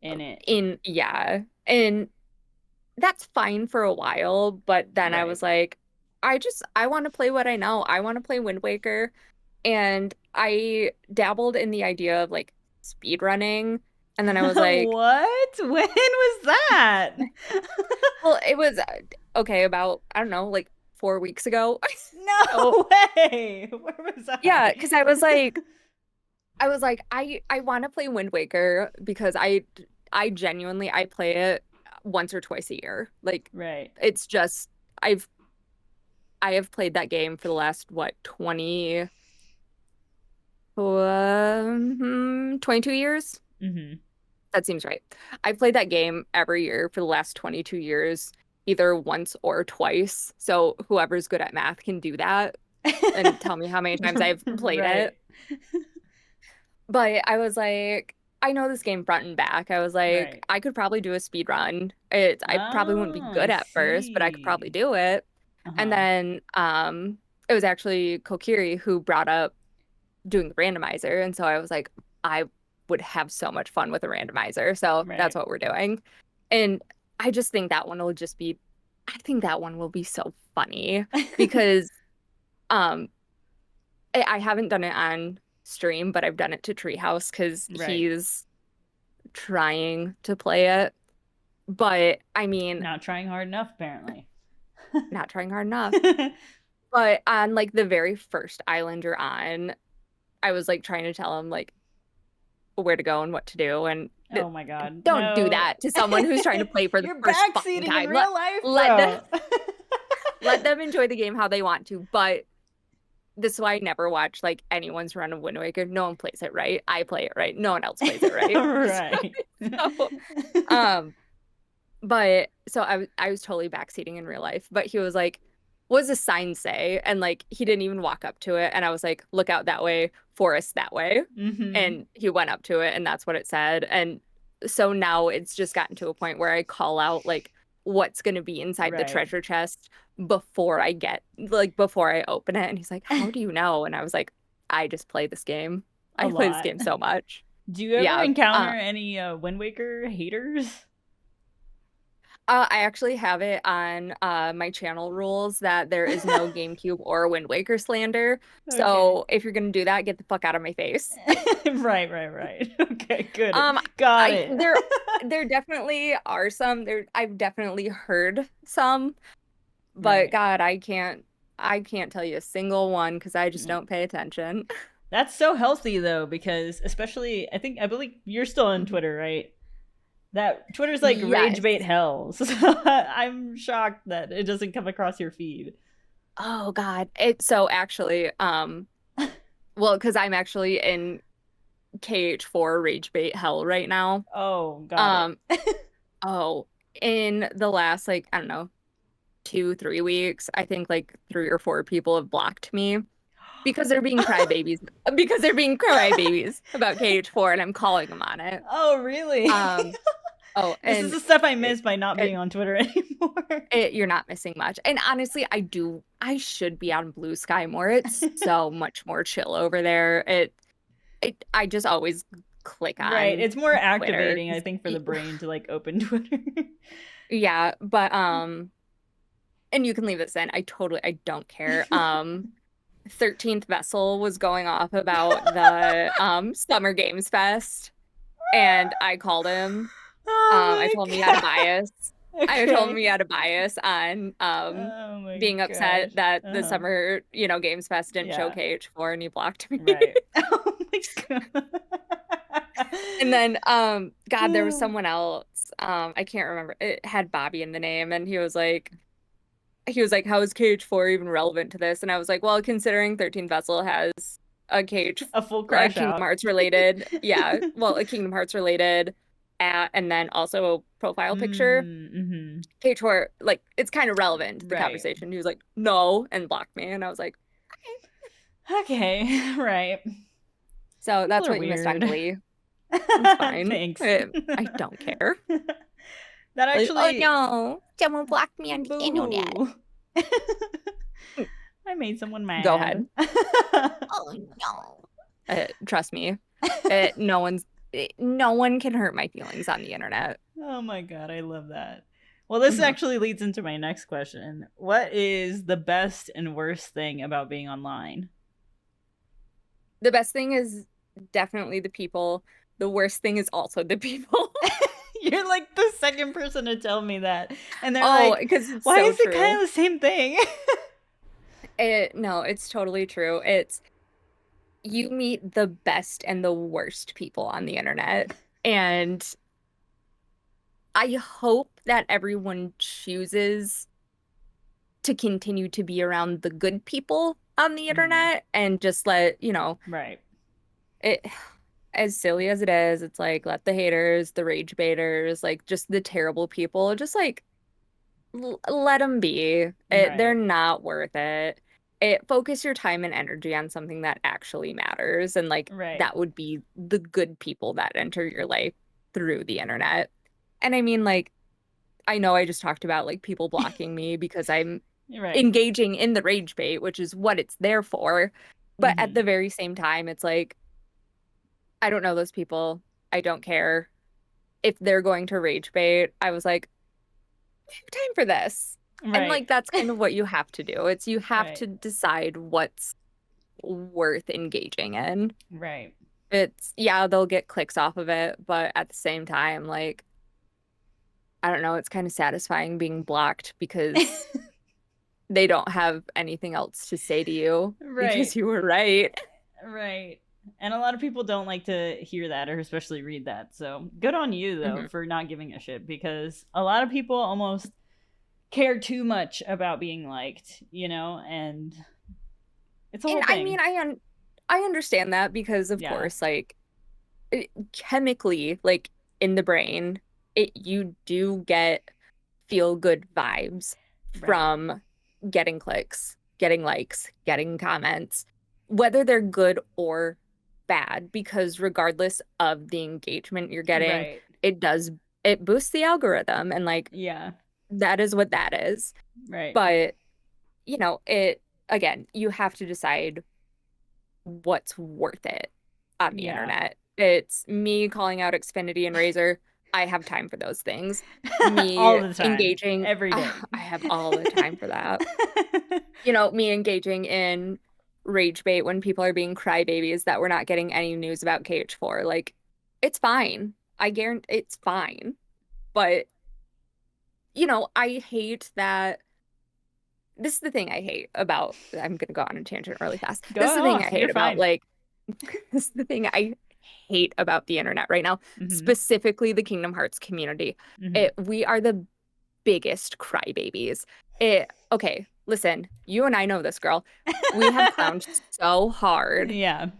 in it. yeah. And that's fine for a while, but then I Right. was like I want to play what I know. I want to play Wind Waker. And I dabbled in the idea of like speed running. And then I was like, What? When was that? well, it was okay, about, I don't know, like 4 weeks ago. So, No way. Where was yeah, I? because I want to play Wind Waker because I genuinely I play it once or twice a year. Like Right. it's just I've I have played that game for the last what 22 years. Mm-hmm. That seems right. I've played that game every year for the last 22 years, either once or twice. So whoever's good at math can do that and tell me how many times I've played Right. it. But I was like, I know this game front and back. I was like, Right. I could probably do a speed run. I probably wouldn't be Oh, I good at first, but I could probably see. do it. And Uh-huh. then it was actually Kokiri who brought up doing the randomizer. And so I was like, I would have so much fun with a randomizer. So that's Right. what we're doing. And I just think that one will just be, I think that one will be so funny because um I haven't done it on stream, but I've done it to Treehouse because Right. he's trying to play it. But I mean, Not trying hard enough, apparently. not trying hard enough. But on like the very first island you're on, I was like trying to tell him like where to go and what to do. And Oh my god. don't do No. that to someone who's trying to play for the You're first fucking backseating in time. real life, Let them bro. let them enjoy the game how they want to. But this is why I never watch like anyone's run of Wind Waker. No one plays it right. I play it right. No one else plays it right. Right. So, um, but so I was totally backseating in real life. But he was like, "What does the sign say?" And like he didn't even walk up to it. And I was like, "Look out that way, forest that way." Mm-hmm. And he went up to it, and that's what it said. And so now it's just gotten to a point where I call out like what's going to be inside the Right. treasure chest before I open it. And he's like, "How do you know?" And I was like, "I just play this game. A I play this lot. game so much." Do you ever Yeah. encounter any Wind Waker haters? I actually have it on my channel rules that there is no GameCube or Wind Waker slander. Okay. So if you're gonna do that, get the fuck out of my face. Right, right, right. Okay, good. Um, Got I it. there definitely are some. I've definitely heard some, but Right. God, I can't tell you a single one because I just don't pay attention. That's so healthy though, because especially I believe you're still on Mhm. Twitter, right? That Twitter's like rage Yes. bait hell. So I'm shocked that it doesn't come across your feed. Oh God. It so actually, well, because I'm actually in KH4 rage bait hell right now. Oh, got it. Um, oh, in the last like, I don't know, 2, 3 weeks, I think like 3 or 4 people have blocked me because they're being crybabies. Because they're being crybabies about KH4 and I'm calling them on it. Oh, really? Um, oh, This is and the stuff I it, miss by not being it, on Twitter anymore. you're not missing much. And honestly, I should be on Blue Sky more. It's so much more chill over there. I just always click Right. on It's more Twitter. activating, I think, for the brain to like open Twitter. Yeah, but and you can leave this in. I don't care. 13th Vessel was going off about the Summer Games Fest and I called him. I Oh told him he my had a bias. god. I told him Okay. he had a bias on Oh my being upset gosh. that the Uh-huh. summer, Games Fest didn't show Yeah. KH4 and he blocked me. Right. Oh my god. And then God, there was someone else. I can't remember. It had Bobby in the name and he was like, how is KH4 even relevant to this? And I was like, well, considering 13 Vessel has a Cage, A full a crash Kingdom out. Hearts related, yeah, well, a Kingdom Hearts related at, and then also a profile picture. Mm-hmm. Cage where like it's kind of relevant to the Right. conversation. He was like, no, and blocked me. And I was like, okay. Okay, right. So People that's are what you missed on weird. Glee. It's fine. Thanks. I don't care. That Like, oh actually, no, someone blocked me on the internet. boo-hoo. I made someone Go mad. ahead. Oh no. Trust me, no one's no one can hurt my feelings on the internet. Oh my god, I love that. Well, this Mhm. actually leads into my next question. What is the best and worst thing about being online? The best thing is definitely the people. The worst thing is also the people. You're like the second person to tell me that. And they're Oh, like, because it's why so is it kind true. of the same thing? No, it's totally true. It's you meet the best and the worst people on the internet. And I hope that everyone chooses to continue to be around the good people on the Mhm. internet and just let, Right. it as silly as it is, it's like let the haters, the rage baiters, like just the terrible people, just like let them be. They're Right. not worth it. Focus your time and energy on something that actually matters. And like Right. that would be the good people that enter your life through the internet. And I mean, like, I know I just talked about like people blocking me because I'm Right. engaging in the rage bait, which is what it's there for. But at Hmm. the very same time, it's like, I don't know those people. I don't care if they're going to rage bait. I was like, I have time for this. And Right. like that's kind of what you have to do. It's you have Right. to decide what's worth engaging in. Right. It's yeah, they'll get clicks off of it, but at the same time, like I don't know, it's kind of satisfying being blocked because they don't have anything else to say to you Right. because you were right. Right. And a lot of people don't like to hear that or especially read that. So good on you, though, Mhm. for not giving a shit because a lot of people almost care too much about being liked, and it's a And whole I mean, thing. I understand that because of Yeah. course, like chemically, like in the brain, you do get feel good vibes Right. from getting clicks, getting likes, getting comments, whether they're good or bad, because regardless of the engagement you're getting, Right. it does it boosts the algorithm and like Yeah. that is what that is. Right. But, it again, you have to decide what's worth it on the Yeah. internet. It's me calling out Xfinity and Razer. I have time for those things. All Me the time. engaging, Every day. I have all the time for that. Me engaging in rage bait when people are being crybabies that we're not getting any news about KH4. Like, it's fine. I guarantee it's fine. But, I hate that. This is the thing I hate about, I'm going to go on a tangent really fast. Go This is the thing I off. You're hate about, fine. like, this is the thing I hate about the internet right now, Hmm. specifically the Kingdom Hearts community. Hmm. We are the biggest crybabies. Okay, listen, you and I know this, girl. We have clowned so hard Yeah.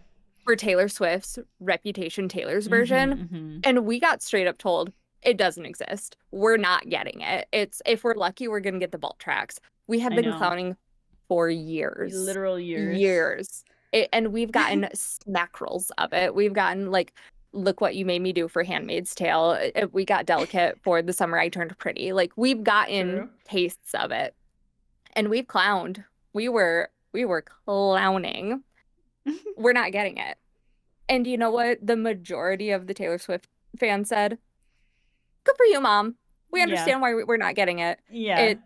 for Taylor Swift's Reputation Taylor's version, Hmm. Hmm. and we got straight up told it doesn't exist. We're not getting it. It's if we're lucky, we're gonna get the vault tracks. We have I been know. clowning for years, Literal years. years. And we've gotten smackrels of it. We've gotten like, look what you made me do for Handmaid's Tale. We got delicate for The Summer I Turned Pretty. Like we've gotten True. tastes of it, and we've clowned. We were clowning. We're not getting it. And you know what? The majority of the Taylor Swift fans said, "Good for you, mom. We Yeah. understand why we're not getting it. Yeah. It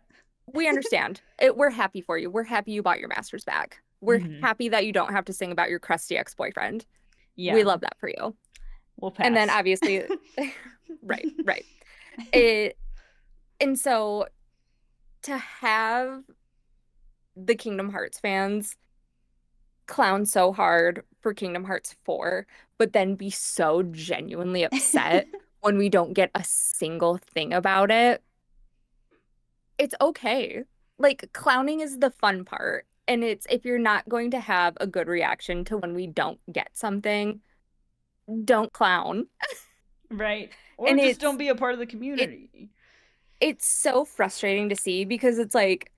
we understand. We're happy for you. We're happy you bought your master's back. We're Hmm. happy that you don't have to sing about your crusty ex-boyfriend. We Yeah. love that for you." We'll And then pass. obviously, right, right. It and so to have the Kingdom Hearts fans clown so hard for Kingdom Hearts 4, but then be so genuinely upset when we don't get a single thing about it. It's okay. Like clowning is the fun part. And it's if you're not going to have a good reaction to when we don't get something, don't clown. Right. Or And just don't it's be a part of the it community. it's so frustrating to see because it's like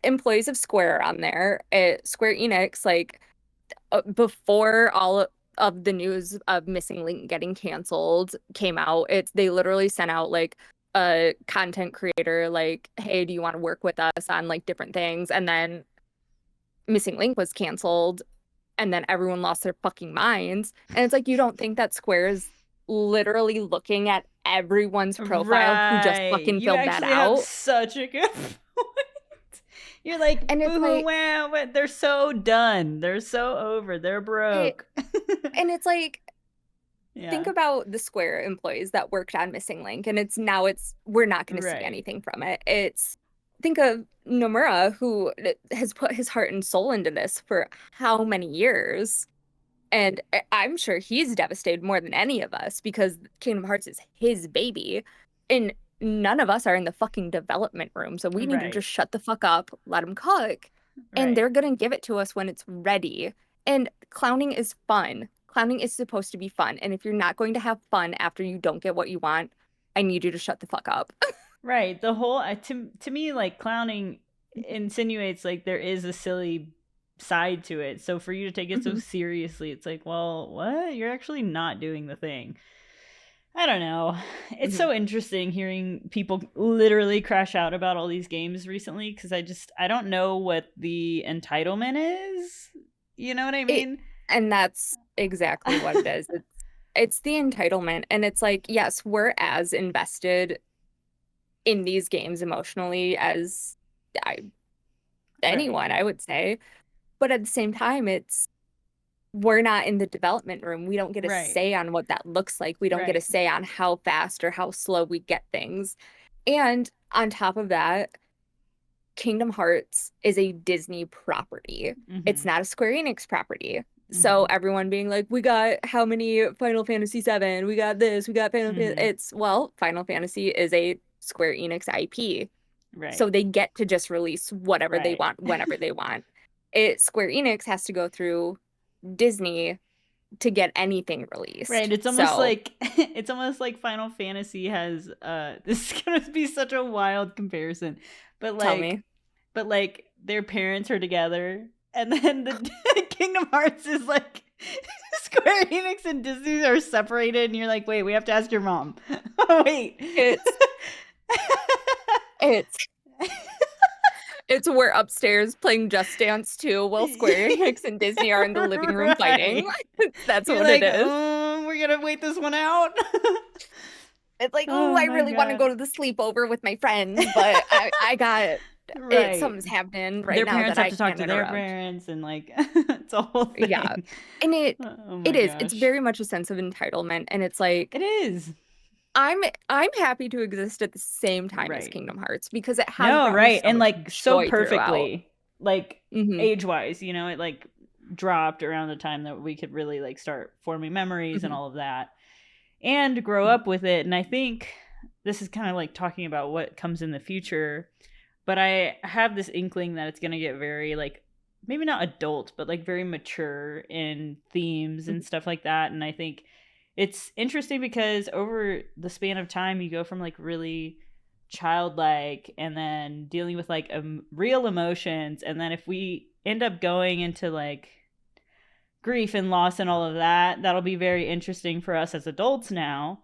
employees of Square on there, Square Enix, like before all of the news of Missing Link getting canceled came out, they literally sent out like a content creator like, hey, do you want to work with us on like different things? And then Missing Link was canceled, and then everyone lost their fucking minds. And it's like you don't think that Square is literally looking at everyone's profile who just Right. fucking You filled that actually have out. such a good point. You're like, And it's boo, like wow, but they're so done. They're so over. They're it, broke. and it's like think Yeah. about the Square employees that worked on Missing Link, and it's we're not going to see Right. anything from it. It's think of Nomura, who has put his heart and soul into this for how many years, and I'm sure he's devastated more than any of us because Kingdom Hearts is his baby, and none of us are in the fucking development room, so we need to Right. just shut the fuck up, let him cook, and Right. they're gonna give it to us when it's ready. And clowning is fun. Clowning is supposed to be fun. And if you're not going to have fun after you don't get what you want, I need you to shut the fuck up. Right. The whole to me like clowning insinuates like there is a silly side to it. So for you to take it so Mhm, seriously, it's like, well, what? You're actually not doing the thing. I don't know. It's mhm. so interesting hearing people literally crash out about all these games recently because I don't know what the entitlement is. You know what I It mean? and that's exactly what it is. It's the entitlement. And it's like, yes, we're as invested in these games emotionally as I, Right. anyone, I would say. But at the same time, it's we're not in the development room. We don't get a Right. say on what that looks like. We don't get a Right. say on how fast or how slow we get things. And on top of that, Kingdom Hearts is a Disney property. It's Mhm. not a Square Enix property. So Mhm. everyone being like, we got how many Final Fantasy VII? We got this, we got Mhm. It's, well, Final Fantasy is a Square Enix IP. Right. So they get to just release whatever they Right. want, whenever they want. Square Enix has to go through Disney to get anything Right, released. it's almost So like it's almost like Final Fantasy has this is going to be such a wild comparison. But tell like me, their parents are together and then the Kingdom Hearts is like Square Enix and Disney are separated and you're like, "Wait, we have to ask your mom." Oh, wait. it's it's it's we're upstairs playing Just Dance 2 while Square Enix and Disney are in the living room fighting. Right. That's You're what it like, is. we're going to wait this one out." It's like, oh, Oh I my really want to go god. to the sleepover with my friends, but I got it. Right. Something's happening right Their now parents that have I to talk can't to their interrupt. parents and like it's a whole Yeah. thing. And Oh it my is. It's gosh. very much a sense of entitlement. And it's like It is. I'm I'm happy to exist at the same time as Right. Kingdom Hearts because it has No, brought me right. so And much like so joy throughout. perfectly. Like Hmm. age-wise, it like dropped around the time that we could really like start forming memories and Hmm. all of that and grow Hmm. up with it. And I think this is kind of like talking about what comes in the future, but I have this inkling that it's going to get very like maybe not adult, but like very mature in themes and stuff like that. And I think it's interesting because over the span of time, you go from like really childlike and then dealing with like real emotions. And then if we end up going into like grief and loss and all of that, that'll be very interesting for us as adults now.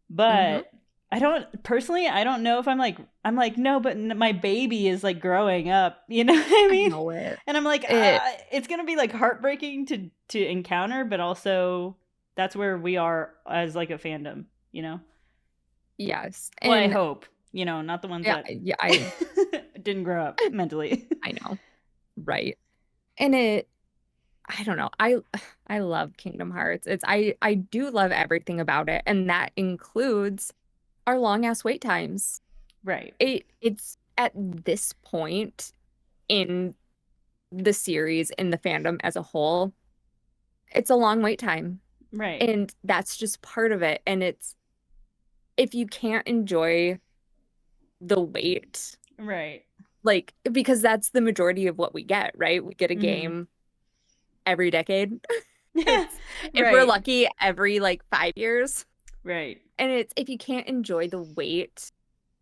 Hmm. But I don't know if I'm like no, but my baby is like growing up, you know what I I mean? know it. And I'm like It it's going to be like heartbreaking to encounter, but also that's where we are as like a fandom, you know? yes. Well, I And hope, not the ones yeah, that yeah, didn't grow up mentally. I know. Right. And I don't know. I love Kingdom Hearts. I do love everything about it, and that includes our long ass wait times. Right. It's at this point in the series, in the fandom as a whole, it's a long wait time. Right. And that's just part of it. And it's if you can't enjoy the wait, Right. like because that's the majority of what we get, right? We get a Mm-hmm. game every decade. It's if we're Right. lucky every like 5 years. Right. And it's if you can't enjoy the wait,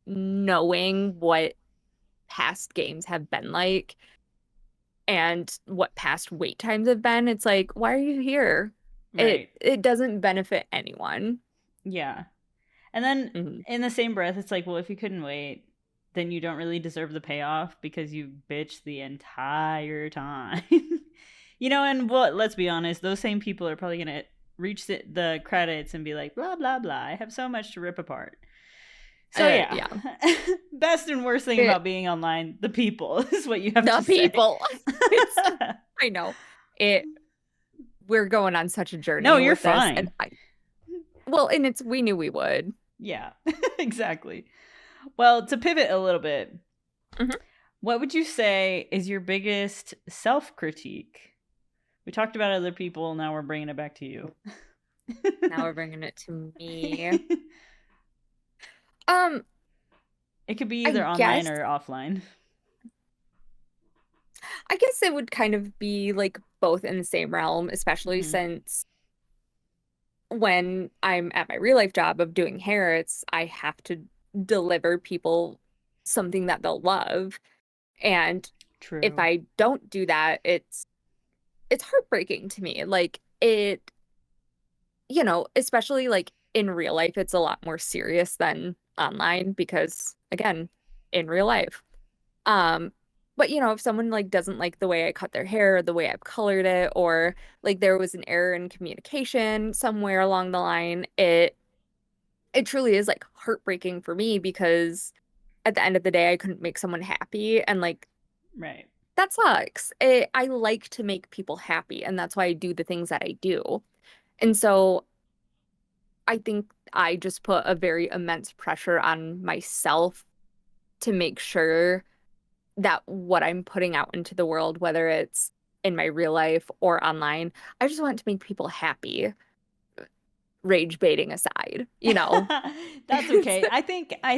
knowing what past games have been like and what past wait times have been, it's like, why are you here? It Right. it doesn't benefit anyone. Yeah. And then Hmm. in the same breath, it's like, well, if you couldn't wait, then you don't really deserve the payoff because you bitched the entire time. And what, let's be honest, those same people are probably going to reach the credits and be like, blah, blah, blah. I have so much to rip apart. So, yeah. Yeah. Best and worst thing It, about being online, the people is what you have to the say. people. It's I know. It we're going on such a No, journey you're with this and fine. I well, and it's we knew we would. Yeah, exactly. Well, to pivot a little bit, Mhm. what would you say is your biggest self critique? We talked about other people, now we're bringing it back to you. Now we're bringing it to me. Um, It could be I either online guess or offline. I guess it would kind of be like both in the same realm, especially Hmm. since when I'm at my real life job of doing hair, I have to deliver people something that they'll love. And if True. I don't do that, it's heartbreaking to me. Like it, especially like in real life, it's a lot more serious than online because again, in real life. Um, but if someone like doesn't like the way I cut their hair, or the way I've colored it, or like there was an error in communication somewhere along the line, it truly is like heartbreaking for me because at the end of the day, I couldn't make someone happy, and like Right. that sucks. I like to make people happy, and that's why I do the things that I do. And so I think I just put a very immense pressure on myself to make sure that what I'm putting out into the world, whether it's in my real life or online, I just want to make people happy, rage baiting aside. That's It's, okay. I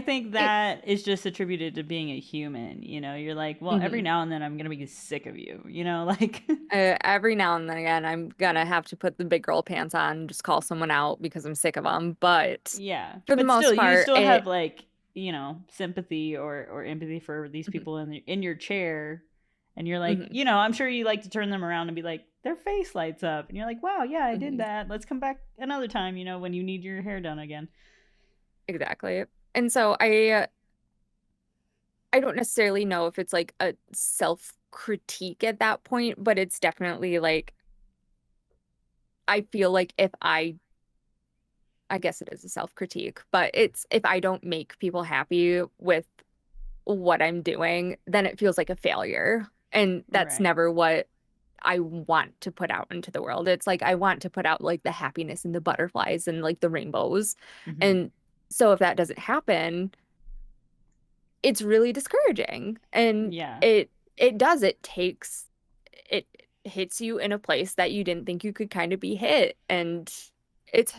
think it, that is just attributed to being a human. You're like, well, every mhm. now and then I'm gonna be sick of you. Like. Every now and then again, I'm gonna have to put the big girl pants on and just call someone out because I'm sick of them. But Yeah, for the but still, most you part, still have like sympathy or empathy for these mhm, people in your chair, and you're like, mhm, I'm sure you like to turn them around and be like, their face lights up, and you're like, wow, yeah, I did mhm, that. Let's come back another time, when you need your hair done again. exactly. And so I don't necessarily know if it's like a self critique at that point, but it's definitely like I feel like if I guess it is a self critique, but it's if I don't make people happy with what I'm doing, then it feels like a failure. And that's Right. never what I want to put out into the world. It's like I want to put out like the happiness and the butterflies and like the rainbows. Hmm. And so if that doesn't happen, it's really discouraging. And Yeah. it hits you in a place that you didn't think you could kind of be hit. And it's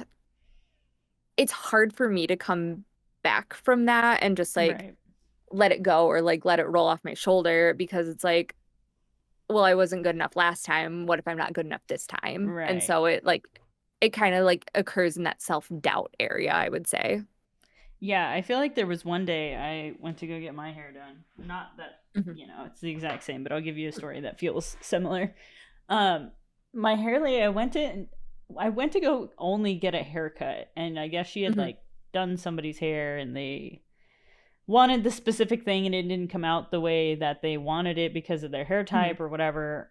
it's hard for me to come back from that and just like Right. let it go or like let it roll off my shoulder because it's like, well, I wasn't good enough last time. What if I'm not good enough this time? And Right. so it kind of like occurs in that self-doubt area, I would say. Yeah, I feel like there was one day I went to go get my hair done. Not that, Hmm. it's the exact same, but I'll give you a story that feels similar. Um, my hair lady, I went to go only get a haircut, and I guess she had Hmm. like done somebody's hair, and they wanted the specific thing, and it didn't come out the way that they wanted it because of their hair Hmm. type or whatever.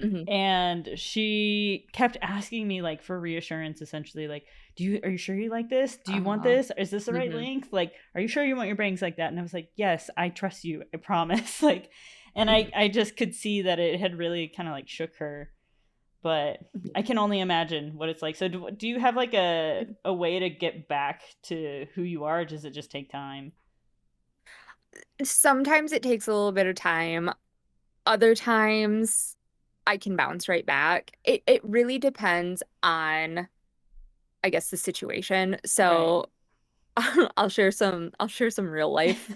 Hmm. And she kept asking me like for reassurance, essentially, like, are you sure you like this? Do you want Uh, this? Is this the right hmm. length? Like, are you sure you want your bangs like that? And I was like, yes, I trust you, I promise. Like, and I Hmm. I just could see that it had really kind of like shook her, but I can only imagine what it's like. So do you have like a way to get back to who you are, or does it just take time? Sometimes it takes a little bit of time. Other times I can bounce right back. It really depends on, I guess, the situation. Right. So I'll share some real life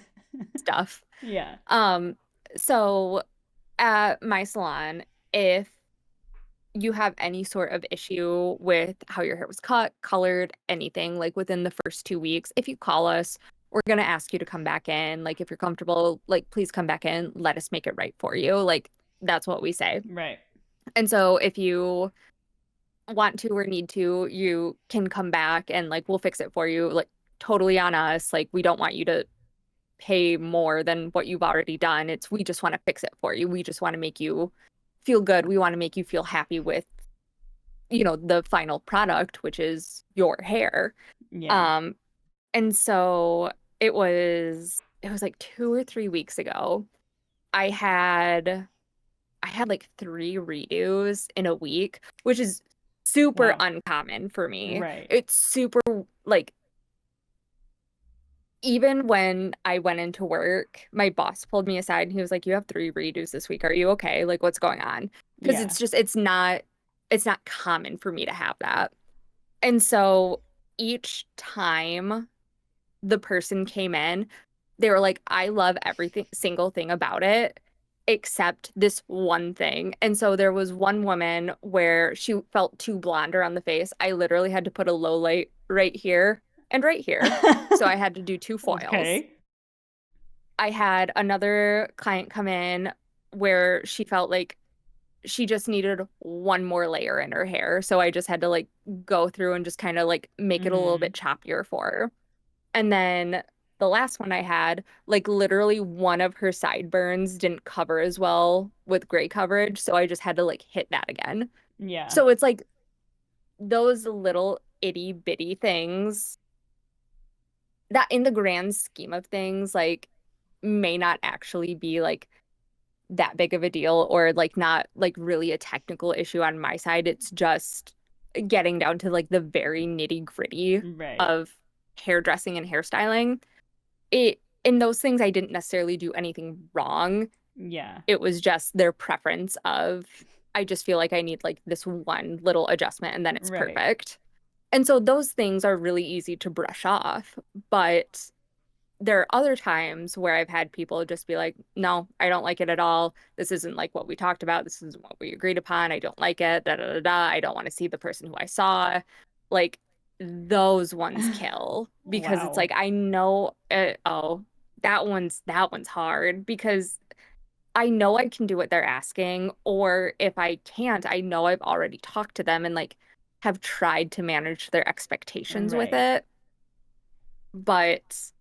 stuff. Yeah. Um, So at my salon, if you have any sort of issue with how your hair was cut, colored, anything, like within the first 2 weeks, if you call us, we're gonna ask you to come back in. Like if you're comfortable, like please come back in. Let us make it right for you. Like that's what we say. Right. And so if you want to or need to, you can come back and like we'll fix it for you. Like totally on us. Like we don't want you to pay more than what you've already done. It's we just want to fix it for you. We just want to make you feel good. We want to make you feel happy with, the final product, which is your hair. Yeah. Um, and so it was like 2 or 3 weeks ago. I had I had like 3 redos in a week, which is super Wow. uncommon for me. Right. It's super like even when I went into work, my boss pulled me aside and he was like, "You have 3 redos this week. Are you okay? Like, what's going on?" Because Yeah. it's not common for me to have that. And so each time the person came in, they were like, "I love everything single thing about it except this one thing." And so there was one woman where she felt too blonde around the face. I literally had to put a low light right here and right here. So I had to do 2 foils. Okay. I had another client come in where she felt like she just needed one more layer in her hair. So I just had to like go through and just kind of like make it a little bit Hmm. choppier for her. And then the last one I had, like literally one of her sideburns didn't cover as well with gray coverage. So I just had to like hit that again. Yeah. So it's like those little itty bitty things that in the grand scheme of things, like may not actually be like that big of a deal or like not like really a technical issue on my side. It's just getting down to like the very nitty gritty Right. of hairdressing and hairstyling. It in those things I didn't necessarily do anything wrong. Yeah. It was just their preference of I just feel like I need like this one little adjustment and then it's Right. perfect. And so those things are really easy to brush off, but there are other times where I've had people just be like, "No, I don't like it at all. This isn't like what we talked about. This isn't what we agreed upon. I don't like it. Da da da da. I don't want to see the person who I saw." Like those ones kill because it's Wow. like I know, oh, that one's hard because I know I can do what they're asking, or if I can't, I know I've already talked to them and like have tried to manage their expectations with Right. it, but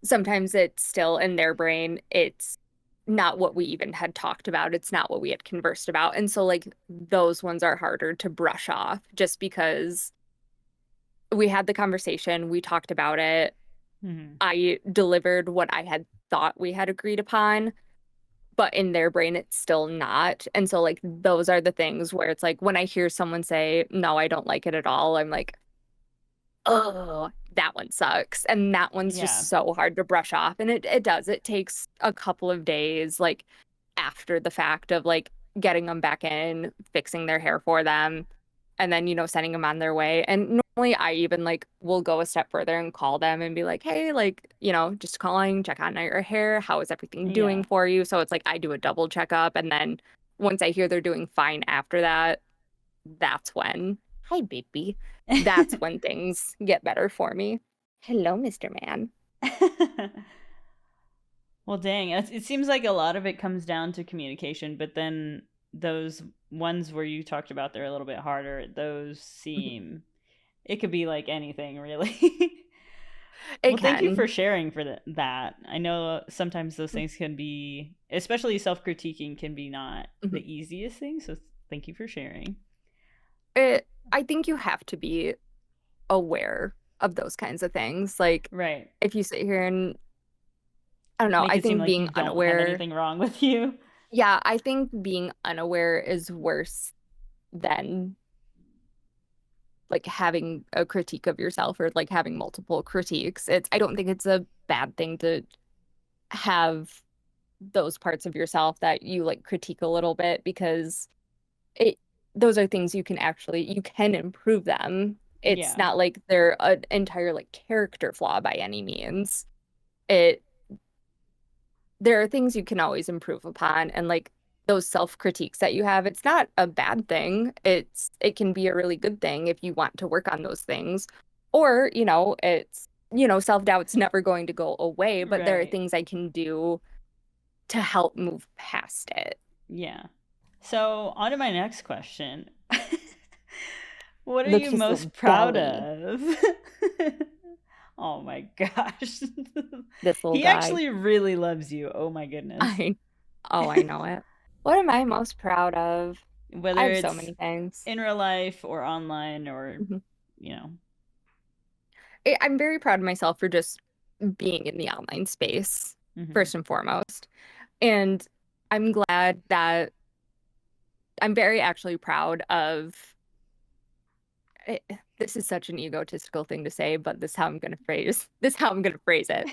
sometimes it's still in their brain. It's not what we even had talked about. It's not what we had conversed about. And so, like, those ones are harder to brush off just because we had the conversation, we talked about it. Hmm. I delivered what I had thought we had agreed upon, but in their brain, it's still not. And so, like, those are the things where it's like when I hear someone say, "No, I don't like it at all," I'm like, oh, that one sucks. And that one's Yeah. just so hard to brush off. And it does. It takes a couple of days, like after the fact of like getting them back in, fixing their hair for them, and then, sending them on their way. And normally I even like will go a step further and call them and be like, "Hey, like, just calling, check on your hair. How is everything doing Yeah. for you?" So it's like I do a double checkup. And then once I hear they're doing fine after that, that's when, hi, baby. That's when things get better for me. Hello, Mr. Man. Well, dang. It seems like a lot of it comes down to communication, but then those ones where you talked about they're a little bit harder, those seem it could be like anything, really. It Well, thank you for can. sharing for that. I know sometimes those things can be, especially self-critiquing can be not the Mhm. easiest thing, so thank you for sharing. I think you have to be aware of those kinds of things. Like, Right. if you sit here and, I don't know, Make I it seem think like you being don't have unaware, anything wrong with you. yeah, I think being unaware is worse than like having a critique of yourself or like having multiple critiques. I don't think it's a bad thing to have those parts of yourself that you like critique a little bit because it those are things you can improve them. It's Yeah. not like they're an entire like character flaw by any means. It there are things you can always improve upon, and like those self-critiques that you have, it's not a bad thing. It can be a really good thing if you want to work on those things. Or, self-doubt's never going to go away, but there are Right. things I can do to help move past it. Yeah. So, on to my next question. What are Look, you his most little proud belly, of? Oh my gosh. this little He guy. actually really loves you. Oh my goodness. I, oh, I know it. What am I most proud of? I Whether have so it's many things. in real life or online or, Mhm. you know. I'm very proud of myself for just being in the online space, Hmm. first and foremost. And I'm glad that I'm very actually proud of it. This is such an egotistical thing to say, but this is how I'm gonna phrase it.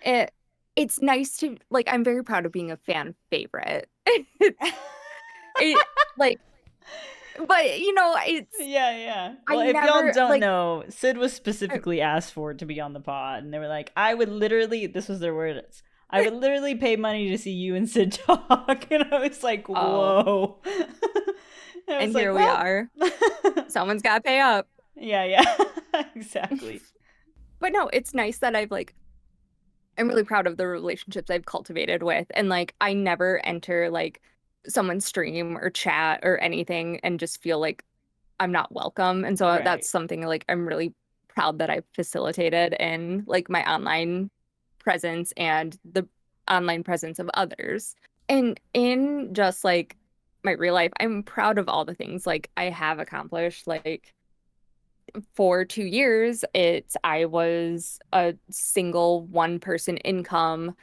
It it's nice to like I'm very proud of being a fan favorite. It like but it's Yeah, yeah. I Well, if y'all never don't like know, Sid was I- specifically asked for to be on the pod, and they were like, I would literally, this was their words, I would literally pay money to see you and Sid talk. And I was like, oh, whoa. And I and was like, here we well, are. Someone's gotta pay up. yeah, yeah, exactly. But no, it's nice that I'm really proud of the relationships I've cultivated with. And like, I never enter like someone's stream or chat or anything and just feel like I'm not welcome. And so that's Right. something like I'm really proud that I've facilitated in like my online presence and the online presence of others. And in just like my real life, I'm proud of all the things like I have accomplished. Like for 2 years, I was a single one person income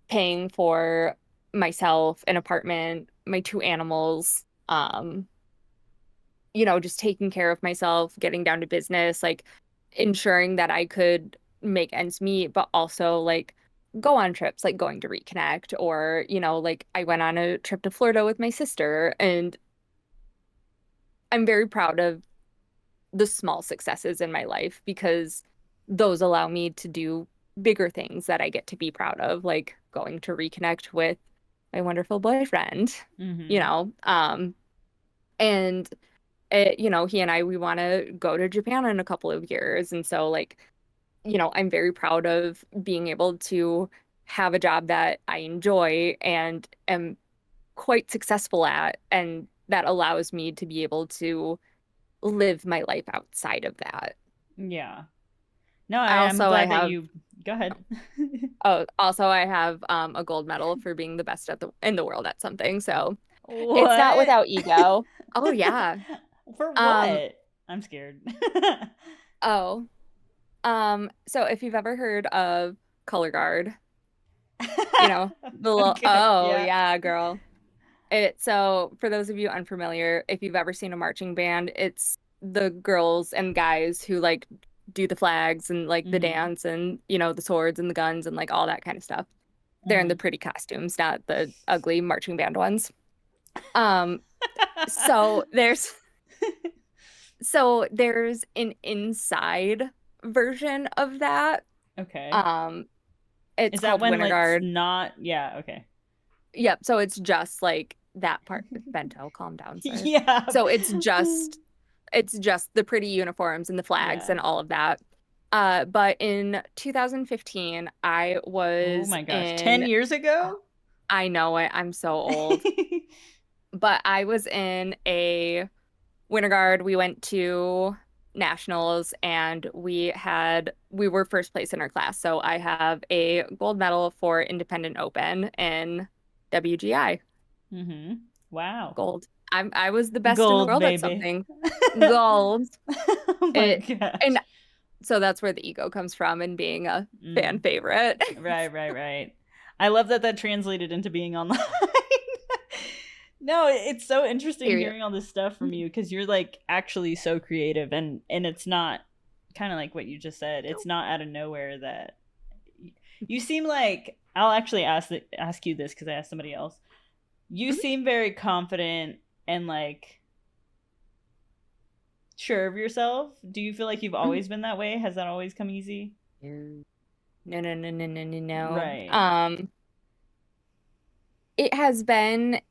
paying for myself, an apartment, my two animals, just taking care of myself, getting down to business, like ensuring that I could make ends meet, but also like go on trips, like going to reconnect, or, like I went on a trip to Florida with my sister, and I'm very proud of the small successes in my life because those allow me to do bigger things that I get to be proud of, like going to reconnect with my wonderful boyfriend, you Hmm. know, um, and he and we want to go to Japan in a couple of years. And so, like, I'm very proud of being able to have a job that I enjoy and am quite successful at, and that allows me to be able to live my life outside of that. Yeah. No, I I'm also I glad that have you, go ahead. also I have a gold medal for being the best in the world at something. So it's not What? without ego. Oh yeah. For Um what? I'm scared. oh. So if you've ever heard of color guard, the little Okay, oh yeah. yeah, girl. So for those of you unfamiliar, if you've ever seen a marching band, it's the girls and guys who like do the flags and like the Hmm. dance and the swords and the guns and like all that kind of stuff. They're in the Hmm. pretty costumes, not the ugly marching band ones. Um, so there's an inside version of that. Okay. Um, it's Is that called when Winter it's Guard. not? Yeah, okay. Yep, so it's just like that part. Bento, calm down, sir. Yeah. So it's just the pretty uniforms and the flags Yeah. and all of that. But in 2015, I Oh was my gosh. 10 in, years oh, ago? I know it, I'm so old, but I was in a Winter Guard. We went to nationals and we were first place in our class. So I have a gold medal for independent open in WGI. Hmm. Wow. Gold. I was the best in the Gold, world at baby. something. Gold. Oh my It gosh. and so that's where the ego comes from and being a fan Mm. favorite. Right, right, right. I love that that translated into being online. No, it's so interesting Period. hearing all this stuff from you because you're like actually so creative and it's not kind of like what you just said. It's not out of nowhere that you seem like I'll actually ask you this because I asked somebody else. You Mhm. seem very confident and like sure of yourself. Do you feel like you've Mhm. always been that way? Has that always come easy? No, no, no, no, no, no, no. Right. It has been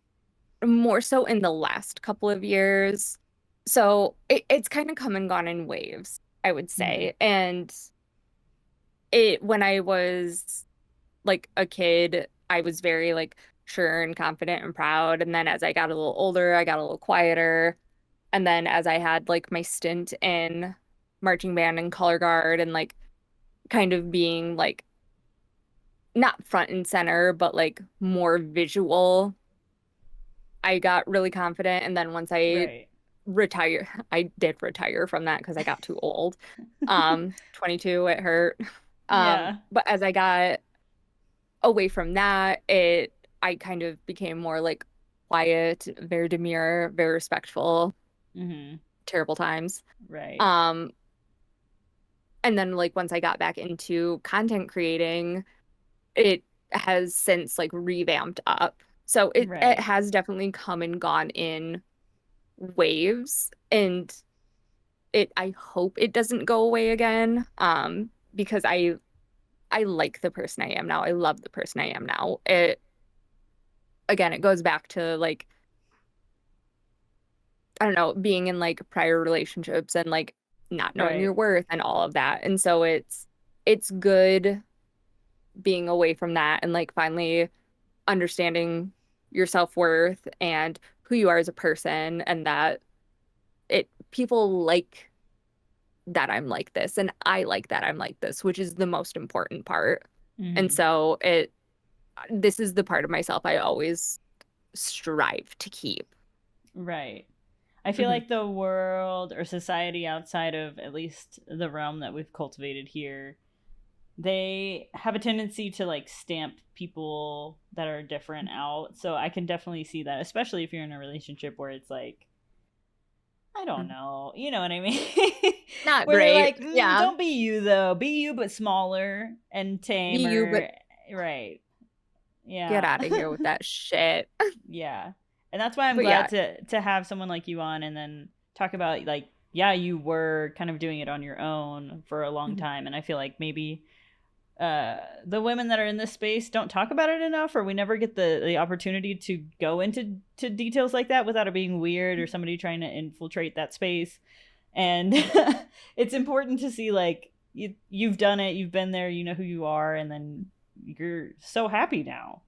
more so in the last couple of years. So it's kind of come and gone in waves, I would Mm-hmm. say. And when I was like a kid, I was very like sure and confident and proud. And then as I got a little older, I got a little quieter. And then as I had like my stint in marching band and color guard and like kind of being like not front and center, but like more visual, I got really confident. And then once I Right. retire, I did retire from that because I got too old. 22, it hurt. Yeah. But as I got away from that, I kind of became more like quiet, very demure, very respectful, Mm-hmm. terrible times. Right. Um, and then like once I got back into content creating, it has since like revamped up. So it Right. has definitely come and gone in waves, and it I hope it doesn't go away again. Because I like the person I am now. I love the person I am now. It again, it goes back to like I don't know, being in like prior relationships and like not knowing your Right. worth and all of that. And so it's good being away from that and like finally understanding your self-worth and who you are as a person, and that it people like that I'm like this and I like that I'm like this, which is the most important part. And Mm-hmm. so this is the part of myself I always strive to keep. Right. I feel Hmm. like the world or society outside of at least the realm that we've cultivated here, they have a tendency to like stamp people that are different out. So I can definitely see that, especially if you're in a relationship where it's like, I don't know, you know what I mean? Not Where they're great. like, Yeah. don't be you though, be you but smaller and Be you, but tamer. Right. get Yeah. out of here with that shit. Yeah. And that's why I'm But glad yeah, to have someone like you on and then talk about like, yeah, you were kind of doing it on your own for a long mhm. time, and I feel like maybe the women that are in this space don't talk about it enough, or we never get the opportunity to go into to details like that without it being weird or somebody trying to infiltrate that space. And it's important to see like you've done it, you've been there, you know who you are, and then you're so happy now.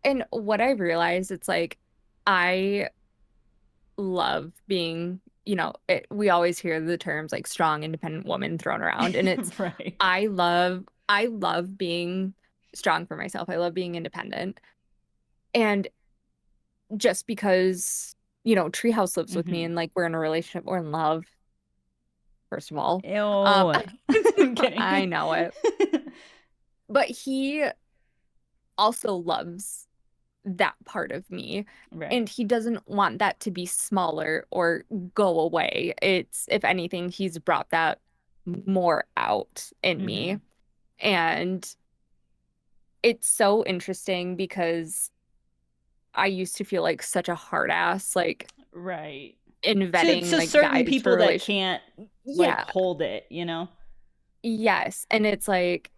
And what I've realized, it's like I love being, we always hear the terms like strong, independent woman thrown around, and it's Right. I love being strong for myself. I love being independent. And just because, Treehouse lives with me Mm-hmm. and like we're in a relationship, we're in love, first of all. Um, Ew. I'm I kidding. know it. But he also loves that part of me. Right. And he doesn't want that to be smaller or go away. It's, if anything, he's brought that more out in Mm-hmm. me. And it's so interesting because I used to feel like such a hard ass, like Right. in vetting To like certain guys for people that relation. can't like Yeah, hold it, you know? yes. And it's like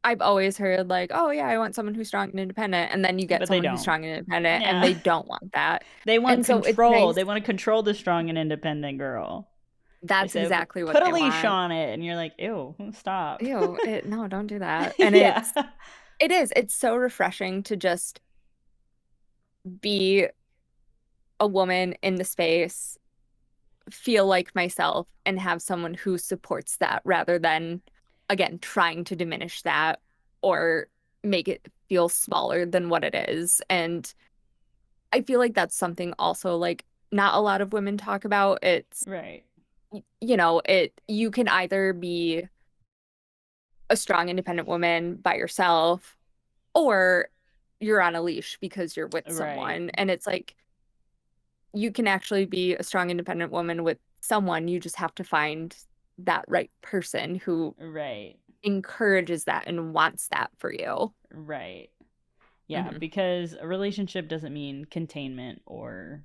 I've always heard like, oh yeah, I want someone who's strong and independent. And then you get But they someone who's don't. strong and independent and Yeah. they don't want that. They want And so it's control. nice. They want to control the strong and independent girl. They That's said, exactly what put a they leash want. on it. And you're like, ew, stop. No, don't do that. And Yeah. it's so refreshing to just be a woman in the space, feel like myself, and have someone who supports that rather than, again, trying to diminish that or make it feel smaller than what it is. And I feel like that's something also like not a lot of women talk about. It's, Right. you can either be a strong, independent woman by yourself, or you're on a leash because you're with Right. someone. And it's like you can actually be a strong, independent woman with someone. You just have to find that right person who Right. encourages that and wants that for you. Right. Yeah. Hmm. Because a relationship doesn't mean containment or,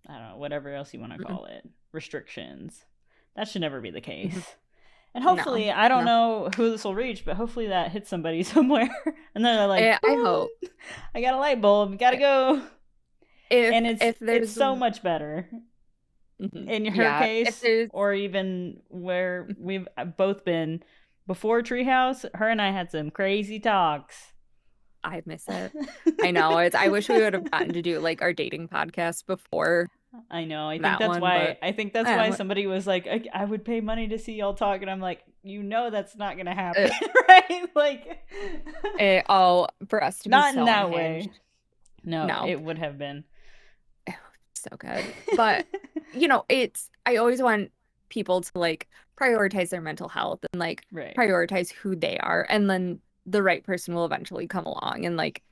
I don't know, whatever else you want to Hmm. call it, restrictions. That should never be the Hmm. case. And No, hopefully, I don't no. know who this will reach, but hopefully that hits somebody somewhere. And then they're like, I hope boom, I got a light bulb, gotta go. if And it's there's so much better in her yeah, if case, there's or even where we've both been before Treehouse. Her and I had some crazy talks. I miss it. I know. I wish we would have gotten to do like our dating podcast before I know. I think that that's one, why. but I think that's why somebody was like, I would pay money to see y'all talk," and I'm like, that's not gonna happen, uh, right? Like, oh, for us to be not in so that way. unhinged. No, No, it would have been. so good. But I always want people to like prioritize their mental health and like Right. prioritize who they are, and then the right person will eventually come along. And like,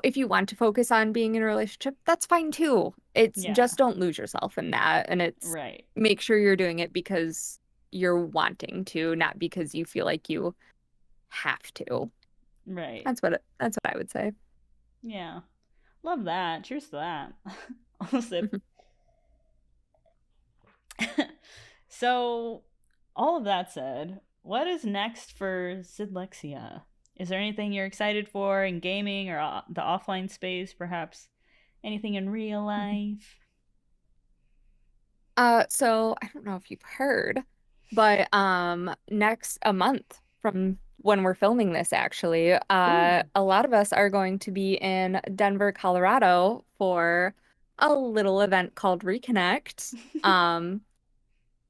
if you want to focus on being in a relationship, that's fine too. It's Yeah. just don't lose yourself in that. And it's Right. make sure you're doing it because you're wanting to, not because you feel like you have to. Right. That's what I would say. Yeah. Love that. Cheers to that. I'll sip. So, all of that said, what is next for Sidlexia? Is there anything you're excited for in gaming or the offline space, perhaps? Anything in real life? So I don't know if you've heard, but next a month from when we're filming this actually, Ooh. a lot of us are going to be in Denver, Colorado for a little event called Reconnect. Um,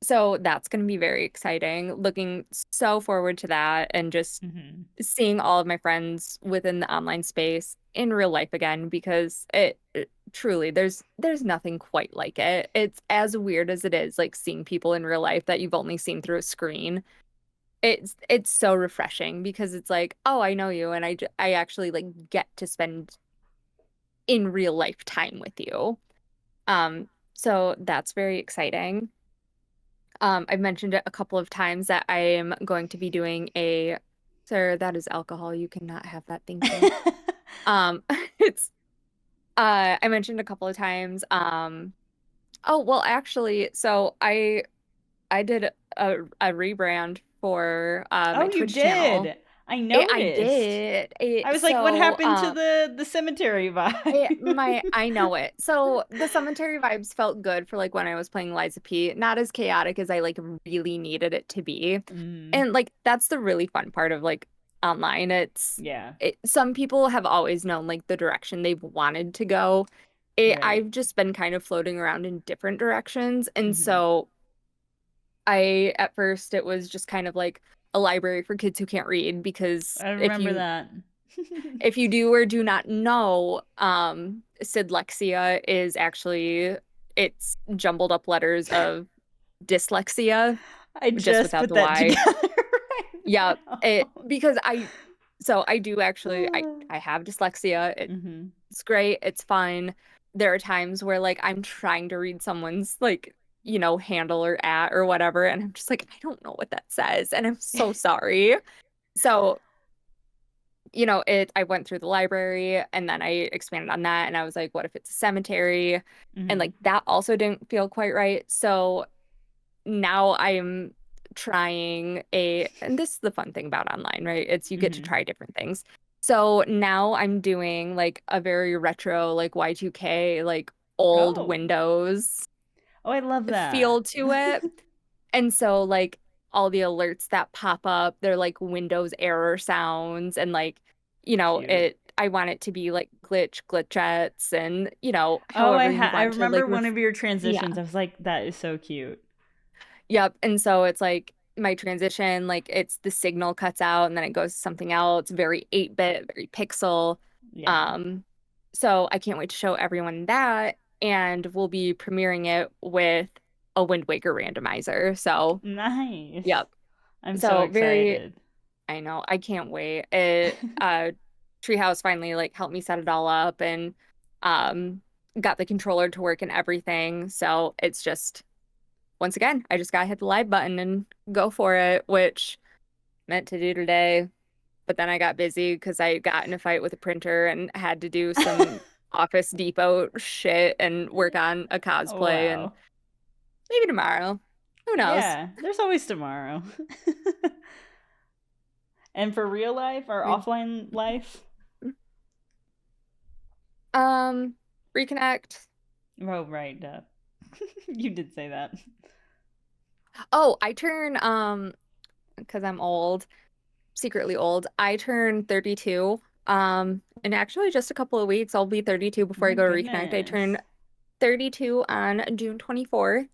so that's going to be very exciting. Looking so forward to that and just Mm-hmm. seeing all of my friends within the online space in real life again because it truly there's nothing quite like it. It's as weird as it is like seeing people in real life that you've only seen through a screen. It's so refreshing because it's like, oh, I know you and I actually like get to spend in real life time with you. So that's very exciting. I've mentioned it a couple of times that I am going to be doing a, sir, that is alcohol. You cannot have that. Thank you. Um, it's I mentioned a couple of times. Oh well, actually, so I did a rebrand for my Oh, you Twitch channel. did. I I noticed. did. I was like, what So happened to the cemetery vibe? I know it. So the cemetery vibes felt good for like when I was playing Liza P. Not as chaotic as I like really needed it to be. Mm, And like that's the really fun part of like online. yeah. Some people have always known like the direction they've wanted to go. Right. I've just been kind of floating around in different directions. And Mm-hmm. so I at first it was just kind of like a library for kids who can't read because I remember that. if you do or do not know, dyslexia is actually it's jumbled up letters of dyslexia, I just just without put the that Y. together Yeah, right it now. because I do actually I have dyslexia. Mm-hmm. It's great, it's fine. There are times where like I'm trying to read someone's like, handle or at or whatever, and I'm just like, I don't know what that says, and I'm so sorry. So I went through the library and then I expanded on that and I was like, what if it's a cemetery? And Mm-hmm. like that also didn't feel quite right. So now I'm trying and this is the fun thing about online, right? It's you get to Mm-hmm. try different things. So now I'm doing like a very retro, like Y2K, like old Oh. Windows Oh, I love that. feel to it. And so like all the alerts that pop up, they're like Windows error sounds and like, Cute. I want it to be like glitchettes and, Oh, however you I want to like remember one of your yeah. transitions. I was like, that is so cute. Yep. And so it's like my transition, like it's the signal cuts out and then it goes to something else, very 8-bit, very pixel. Yeah. Um, so I can't wait to show everyone that. And we'll be premiering it with a Wind Waker randomizer. So, Nice. yep. I'm so So very, excited. I know, I can't wait. Treehouse finally like helped me set it all up and um got the controller to work and everything. So it's just once again, I just gotta hit the live button and go for it, which meant to do today. But then I got busy because I got in a fight with a printer and had to do some Office Depot shit and work on a Oh, cosplay and wow. maybe tomorrow. Who knows? Yeah, there's always tomorrow. And for real life or I mean, offline life? reconnect. Oh, right. You did say that. Oh, I turn because I'm old, secretly old. I turn 32. In actually just a couple of weeks, I'll be 32 Oh before I my go to reconnect. I goodness. turn 32 on June 24th.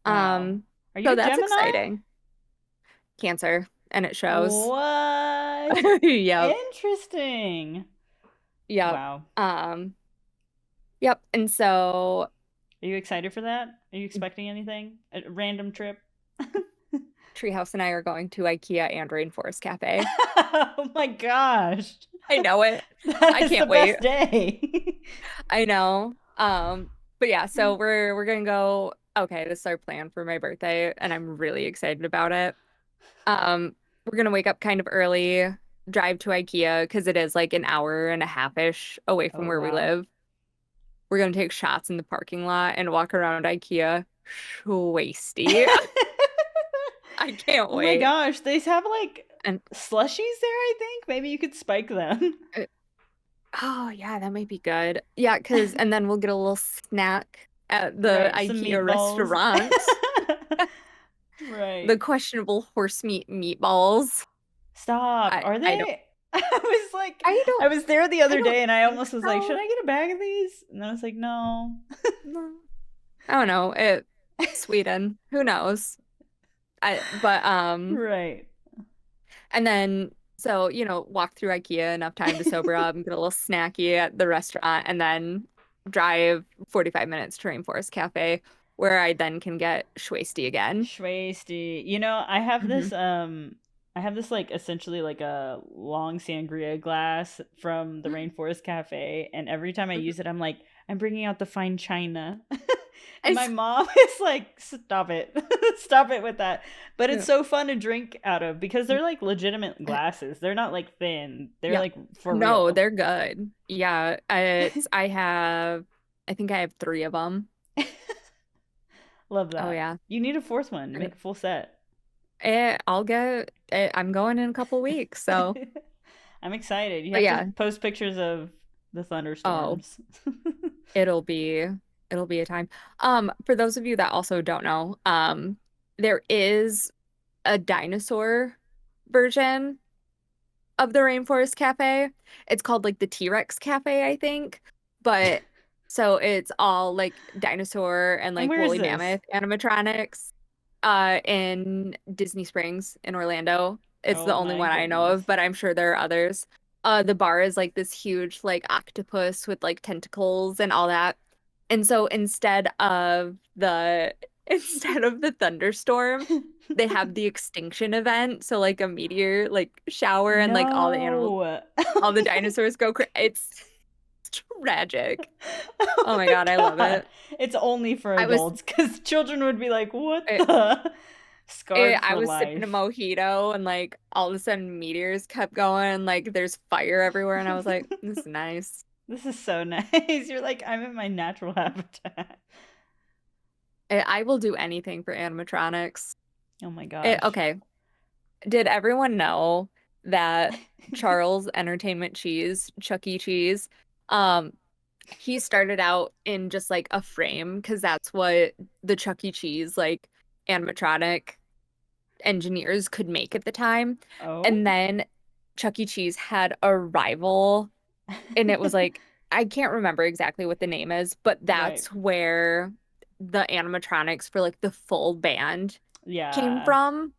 Wow. Um, Are so you a that's Gemini? exciting. Cancer, and it shows. What? Yep. Interesting. Yep. Wow. Um, yep. And so Are you excited for that? Are you expecting anything? A random trip? Treehouse and I are going to IKEA and Rainforest Cafe. Oh my gosh. I know it. That I is the can't wait. best day. I know. But yeah, so we're gonna go. Okay, this is our plan for my birthday, and I'm really excited about it. We're gonna wake up kind of early, drive to IKEA because it is like an hour and a half-ish away from Oh where we wow. live. We're gonna take shots in the parking lot and walk around IKEA. Wasty. I can't Oh my wait. gosh, they have like And slushies there, I think. Maybe you could spike them. uh, oh yeah, that might be good. Yeah, because and then we'll get a little snack at the Right, some IKEA meatballs. restaurant. The Right. questionable horse meat meatballs. Stop. I Are I don't they? I was like, I I don't was there the I other don't day and I think almost was like, should so. I get a bag of these? And I was like, no. No. I don't know. Sweden. Who knows? But Right. and then so, walk through IKEA enough time to sober up and get a little snacky at the restaurant and then drive 45 minutes to Rainforest Cafe where I then can get schwasty again. Schwasty. You know, Hmm. I have this like essentially like a long sangria glass from the Rainforest Cafe, and every time I use it I'm like, I'm bringing out the fine china. And my It's mom is like, stop it. Stop it with that. But it's yeah. so fun to drink out of because they're like legitimate Uh, glasses. They're not like thin. They're yeah. like for No, real. they're good. Yeah, I think I have three of them. Love Oh that. yeah. You need a fourth one. Make a full set. I'm going in a couple weeks, so I'm excited. You but have to yeah. post pictures of the Oh, thunderstorms. it'll be it'll be a time. For those of you that also don't know, there is a dinosaur version of the Rainforest Cafe. It's called like the T-Rex Cafe, I think. But so it's all like dinosaur and And like where is woolly this? mammoth animatronics in Disney Springs in Orlando. It's Oh the only my one I know goodness. of, but I'm sure there are others. The bar is like this huge like octopus with like tentacles and all that. And so instead of the thunderstorm, they have the extinction event. So like a meteor like shower and like No. all the Oh my. dinosaurs go cra it's tragic. Oh Oh my my God, I love god. it. It's only for I was adults cuz children would be like, "What I, the?" Scarred I for was sipping a life. mojito and like all of a sudden meteors kept going and like there's fire everywhere and I was like, this is nice. This is so nice. You're like, I'm in my natural habitat. I will do anything for animatronics. Oh my gosh. Okay. Did everyone know that Charles Entertainment Cheese, Chuck E. Cheese, um, he started out in just like a frame because that's what the Chuck E. Cheese like animatronic engineers could make at the time. Oh? And then Chuck E. Cheese had a rival, and it was like, I can't remember exactly what the name is, but Right. that's where the animatronics for like the full band came Yeah. from.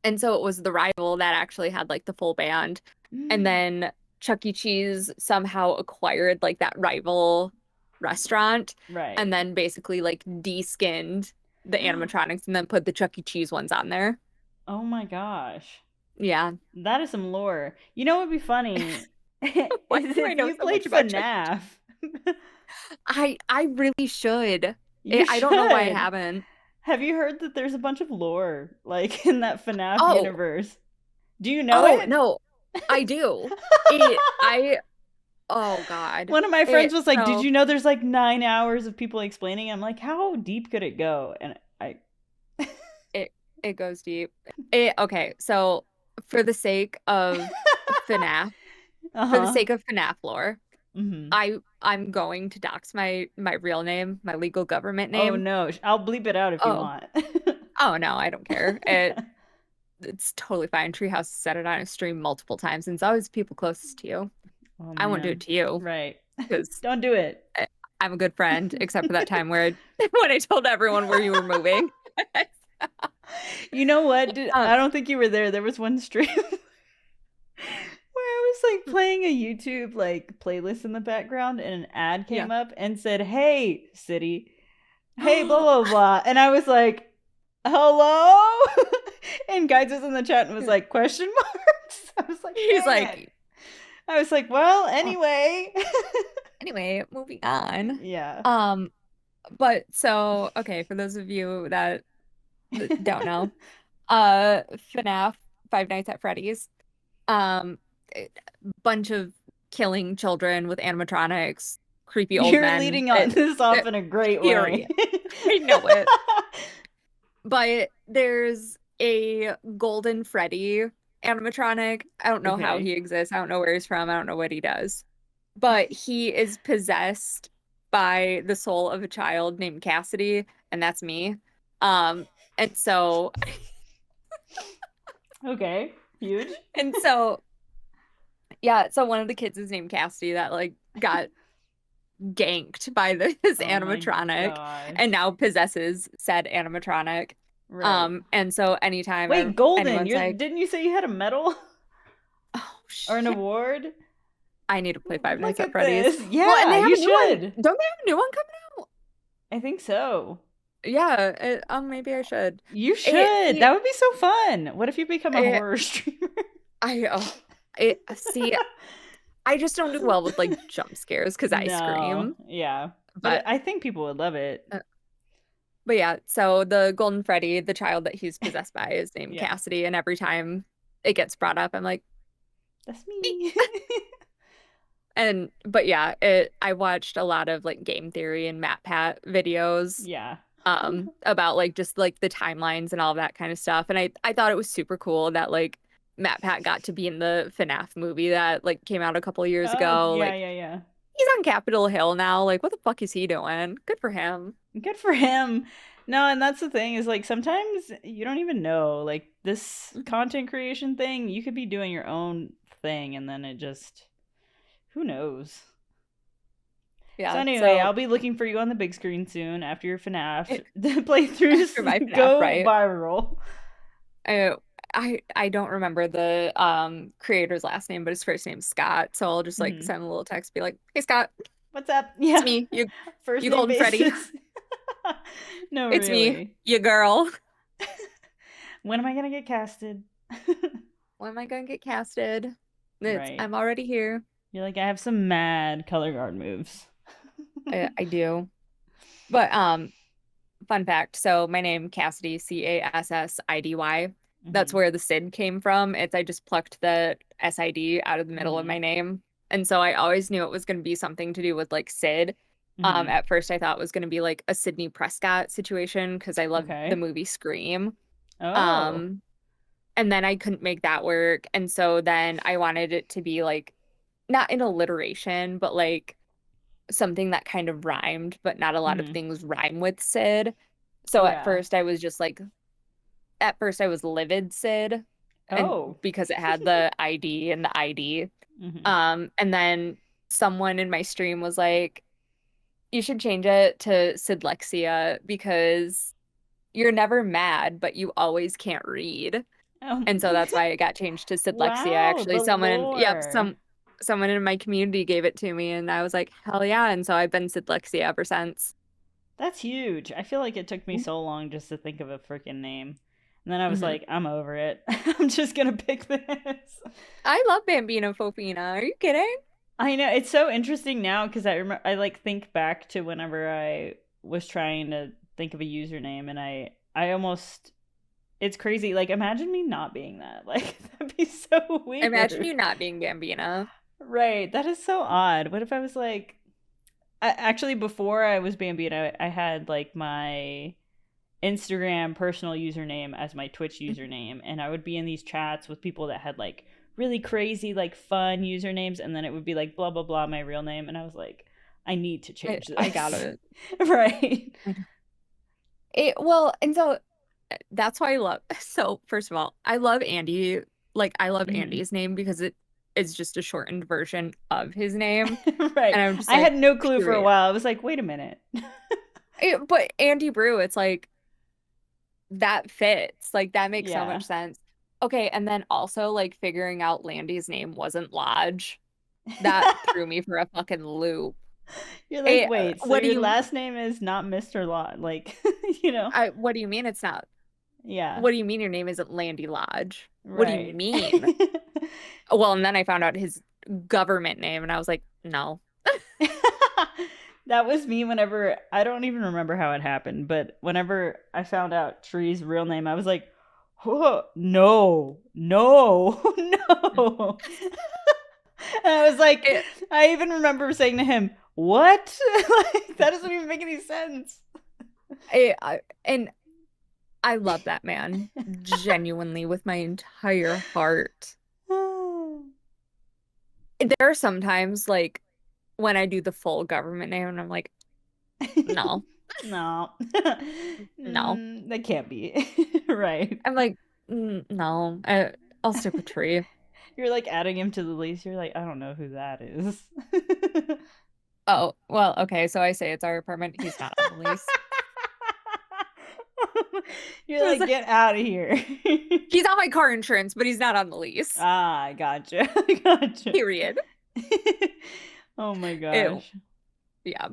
And so it was the rival that actually had like the full band. And Mm. then Chuck E. Cheese somehow acquired like that rival restaurant Right. and then basically like de-skinned the animatronics and then put the Chuck E. Cheese ones on there. Oh my gosh. Yeah. That is some lore. You know what would be funny? Why Is do I if know you so played much about Chuck E. Cheese? FNAF. I really should. You I don't know why I should. haven't. Have you heard that there's a bunch of lore like in that FNAF Oh, universe? Do you know oh it? no, I do. I oh God. One of my friends was like, "Did So you know there's like 9 hours of people explaining?" I'm like, "How deep could it go?" And I It goes deep. Okay, so for the sake of FNAF, for the Uh-huh. sake of FNAF lore, Mm-hmm. I'm going to dox my real name, my legal government Oh name. no, I'll bleep it out if you Oh, want. oh no, I don't care. It's totally fine. Treehouse said it on a stream multiple times, and it's always people closest to you. Oh I won't do it man. to you Right. because Don't do it. I'm a good friend, except for that time where when I told everyone where you were moving. You know what? Um, I don't think you were there. There was one stream where I was like playing a YouTube like playlist in the background and an ad yeah. came up and said, "Hey, city. Hey, blah blah blah." And I was like, "Hello?" And guys was in the chat and was like, "Question marks?" I was like, He's "Dang it." like, I was like, "Well, oh, anyway." anyway, moving on. Yeah. Um, but so okay, for those of you that don't know, FNAF, Five Nights at Freddy's, um, a bunch of killing children with animatronics, creepy old You're men. leading on this off It, in a great way. period. I know it. But there's a Golden Freddy animatronic. I don't know how Okay. he exists. I don't know where he's from. I don't know what he does. But he is possessed by the soul of a child named Cassidy, and that's me. And so Okay. Huge. and so yeah, so one of the kids is named Cassidy that like got ganked by this Oh my animatronic and gosh. now possesses said animatronic. Right. And so anytime Wait, Golden, anyone's you're like, didn't you say you had a medal oh or an shit, award? I need to play Five Nights Look at at Freddy's. this. Well, and Yeah, they have you a new one. should. Don't they have a new one coming out? I think so. Yeah, maybe I should. You should. See, That would be so fun. What if you become a it, horror streamer? see, I just don't do well with like jump scares because I No. scream. Yeah. But I think people would love it. uh, but yeah, so the Golden Freddy, the child that he's possessed by, is named Yeah. Cassidy, and every time it gets brought up, I'm like, That's "Eek." me. And but yeah, I watched a lot of like game theory and MatPat videos Yeah. about like just like the timelines and all of that kind of stuff. And I thought it was super cool that like MatPat got to be in the FNAF movie that like came out a couple of years Oh, ago. yeah, Like yeah, yeah. he's on Capitol Hill now. Like what the fuck is he doing? Good for him. Good for him. No, and that's the thing is like sometimes you don't even know. Like this Mhm. content creation thing, you could be doing your own thing and then it just who knows. So Yeah. anyway, So I'll be looking for you on the big screen soon after your FNAF it, for my playthroughs FNAF, go right? viral. I I don't remember the creator's last name, but his first name's Scott. So I'll just like Hmm. send a little text, be like, "Hey Scott, What's up? it's Yeah. me. First You name Golden Freddy. basis. No, It's me, really. you girl. When am I gonna get casted? When am I gonna get casted? Right. I'm already here. You're like, I have some mad color guard moves. I do. But fun fact. So my name Cassidy, Cassidy. That's Hmm. where the Sid came from. It's I just plucked the SID out of the middle of Hmm. my name. And so I always knew it was going to be something to do with like Sid. Hmm. At first I thought it was going to be like a Sidney Prescott situation because I love the Okay. movie Scream. Oh. Um, and then I couldn't make that work. And so then I wanted it to be like not an alliteration, but like something that kind of rhymed, but not a lot of Hmm. things rhyme with Sid. So Yeah. at first I was Livid Sid and Oh. because it had the ID and the ID. Hmm. And then someone in my stream was like, you should change it to Sidlexia because you're never mad, but you always can't read. And so that's why it got changed to Sidlexia. Wow, Actually, the lore. someone in my community gave it to me and I was like, hell yeah. And so I've been Sidlexia ever since. That's huge. I feel like it took me so long just to think of a freaking name. And then I was Mm-hmm. like, I'm over it. I'm just gonna pick this. I love BambinaFofina. Are you kidding? I know it's so interesting now because I like think back to whenever I was trying to think of a username and I almost it's crazy. Like imagine me not being that. Like that'd be so Imagine weird. you not being Bambina. Right. That is so odd. What if I was like actually before I was Bambina, I had like my Instagram personal username as my Twitch username, and I would be in these chats with people that had like really crazy like fun usernames, and then it would be like blah blah blah my real name, and I was like, I need to change I this. got it. Right. Well, and so that's why I love. So first of all, I love Andy. Like I love Mhm. Andy's name because it is just a shortened version of his name, Right. and I'm just I like, had no clue for a period. while. I was like, wait a minute. But Andy Brew, it's like that fits. Like that makes so Yeah. much sense. Okay, and then also like figuring out Landy's name wasn't Lodge. That threw me for a fucking loop. You're like, wait, so What do your you last name is not Mr. Lot, like, you know? what do you mean it's not? Yeah. What do you mean your name isn't Landy Lodge? What do you Right. mean? Well, and then I found out his government name and I was like, no. That was me whenever I don't even remember how it happened, but whenever I found out Tree's real name, I was like, oh, no, no, no. And I was like, It, I even remember saying to him, what? Like, that doesn't even make any sense. and I love that man genuinely with my entire heart. There are sometimes like when I do the full government name and I'm like, no, No. no. That can't be. Right. I'm like, no, I'll stick with Tree. You're like adding him to the list. You're like, I don't know who that is. Oh, well, okay, so I say it's our apartment. He's not on the lease. You're like, get out of here. He's on my car insurance, but he's not on the lease. Ah, gotcha. Gotcha. Period. Oh my Ew. gosh. Yeah.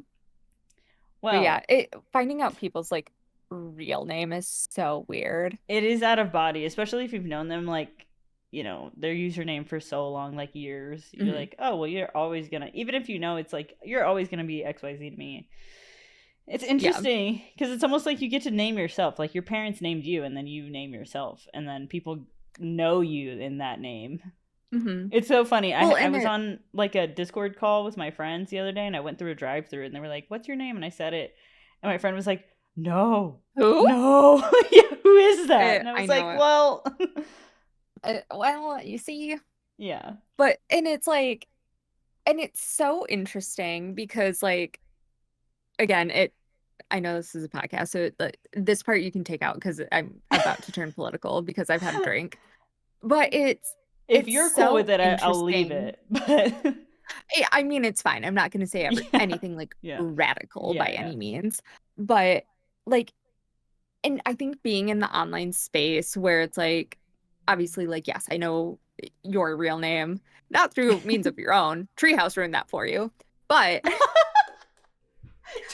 But yeah, Well, finding out people's like real name is so weird. it is out of body, especially if you've known them like, their username for so long, like years. You're Hmm. like, oh, well, you're always gonna, even if you know it's like, you're always gonna be XYZ to me. It's Yeah. interesting because it's almost like you get to name yourself. Like your parents named you, and then you name yourself, and then people know you in that name. Hmm. It's so funny. I Well, I and was it on like a Discord call with my friends the other day, and I went through a drive-through, and they were like, "What's your name?" And I said it, and my friend was like, "No, who? no, yeah, who is that?" And I I was like, know it. "Well, Well, you see, yeah, but and it's like, and it's so interesting because like again, I know this is a podcast, so this part you can take out because I'm about to turn political because I've had a drink. But if it's you're cool so with it, I'll leave interesting. it." But I mean, it's fine. I'm not going to say yeah, anything like yeah, radical by yeah, yeah. any means, but like, and I think being in the online space where it's like, obviously, like, yes, I know your real name, not through means of your own. Treehouse ruined that for you, but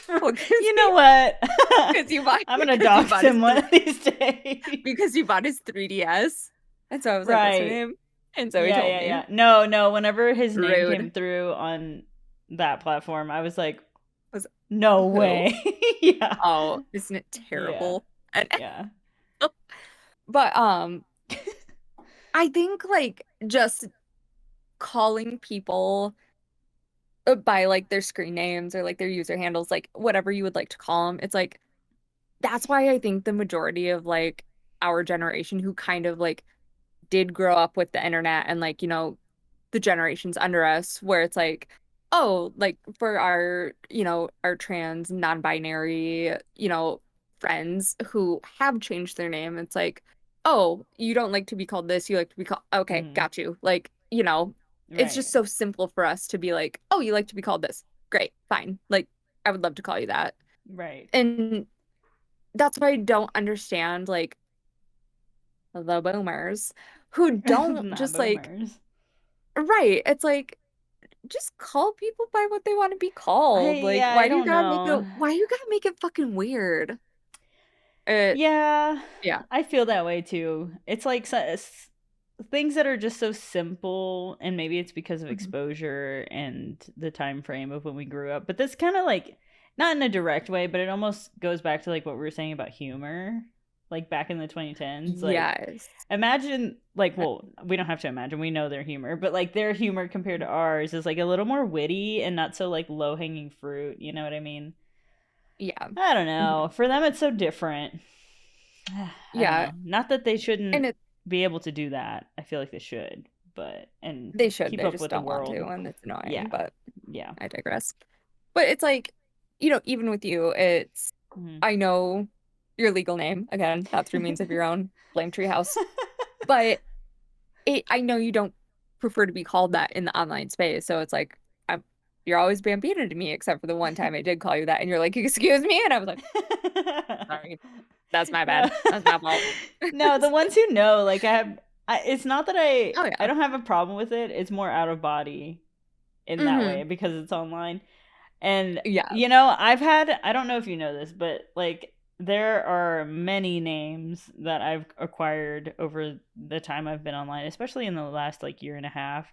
well, You know what? I'm gonna because you dox bought his him one of these days. because you bought his 3DS. And so I was like, what's her Right. name? And so he Yeah, told yeah, me. yeah. No, no. Whenever his name Rude. came through on that platform, I was like, I was no who? way. Yeah. Oh, isn't it Yeah. terrible? And, Yeah. but I think like just calling people by like their screen names or like their user handles, like whatever you would like to call them. It's like that's why I think the majority of like our generation who kind of like did grow up with the internet and like, the generations under us where it's like, oh, like for our, our trans non-binary, friends who have changed their name, it's like, oh, you don't like to be called this, you like to be called, okay, Hmm. got you. Like, it's just Right. so simple for us to be like, oh, you like to be called this. Great, fine. Like, I would love to call you that. Right. And that's why I don't understand like the boomers who don't Not just like, boomers. right. It's like, just call people by what they want to be called. Like, I don't know. why you gotta make it fucking weird? It, Yeah, yeah. I feel that way too. It's like things that are just so simple, and maybe it's because of Mhm. exposure and the time frame of when we grew up. But this kind of like, not in a direct way, but it almost goes back to like what we were saying about humor, like back in the 2010s. Like, Yes. imagine, like, well, we don't have to imagine, we know their humor, but like their humor compared to ours is like a little more witty and not so like low hanging fruit. You know what I mean? Yeah. I don't Mhm. know. For them, it's so different. I don't Yeah, know. Not that they and shouldn't it be able to do that. I feel like they should, but and they should, keep they up just with the don't want to, world. and it's annoying, Yeah. but Yeah. I digress. But it's like, even with you, it's Mhm. I know your legal name, again, not through means of your own, blame Treehouse, but I know you don't prefer to be called that in the online space, so it's like you're always Bambina to me, except for the one time I did call you that, and you're like, "Excuse me," and I was like, "Sorry, that's my No. bad. That's my fault." No, the ones who know, like it's not that Oh I yeah. don't have a problem with it. It's more out of body in that Mm-hmm. way because it's online. And Yeah. I don't know if you know this, but like there are many names that I've acquired over the time I've been online, especially in the last like year and a half,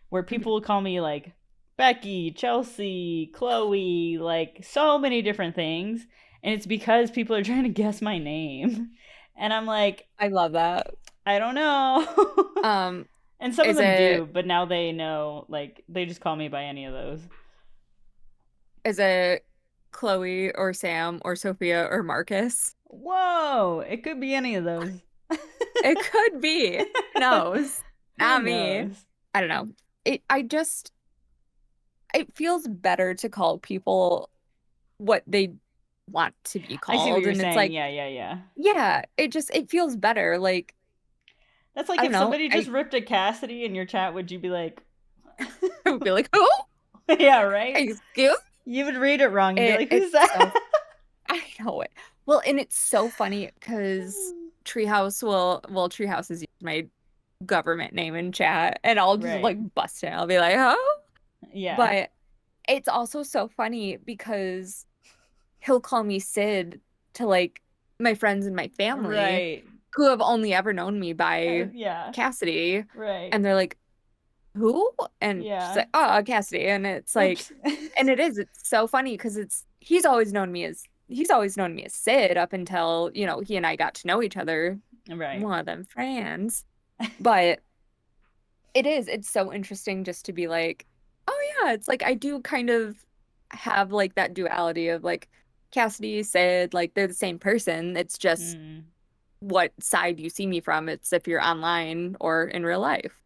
where Mhm. people call me like Becky, Chelsea, Chloe, like so many different things. And it's because people are trying to guess my name. And I'm like, I love that. I don't know. Um, And some of is them it do, but now they know, like, they just call me by any of those. is it Chloe or Sam or Sophia or Marcus? Whoa, it could be any of those. It could be. Who knows? Who Not me. knows? I don't know. It feels better to call people what they want to be I see what called. you're And it's saying. like, Yeah, yeah, yeah. yeah, it feels better. Like, That's like I if don't know. somebody just ripped a Cassidy in your chat, would you be like, I would be like, who? yeah, right? Excuse You would read it wrong and be it. like, It's who's that? so I know it. Well, and it's so funny because Treehouse has used my government name in chat, and I'll just Right. like bust it. I'll be like, oh, Yeah. but it's also so funny because he'll call me Sid to like my friends and my family Right. who have only ever known me by Yeah. Cassidy, Right. and they're like, who? And she's Yeah. like, oh, Cassidy. And it's like, Oops. and it's so funny because he's always known me as Sid up until, he and I got to know each other Right. more than friends. But it's so interesting just to be like, oh yeah, it's like I do kind of have like that duality of like Cassidy, Sid, like they're the same person. It's just Mm. what side you see me from. It's if you're online or in real life.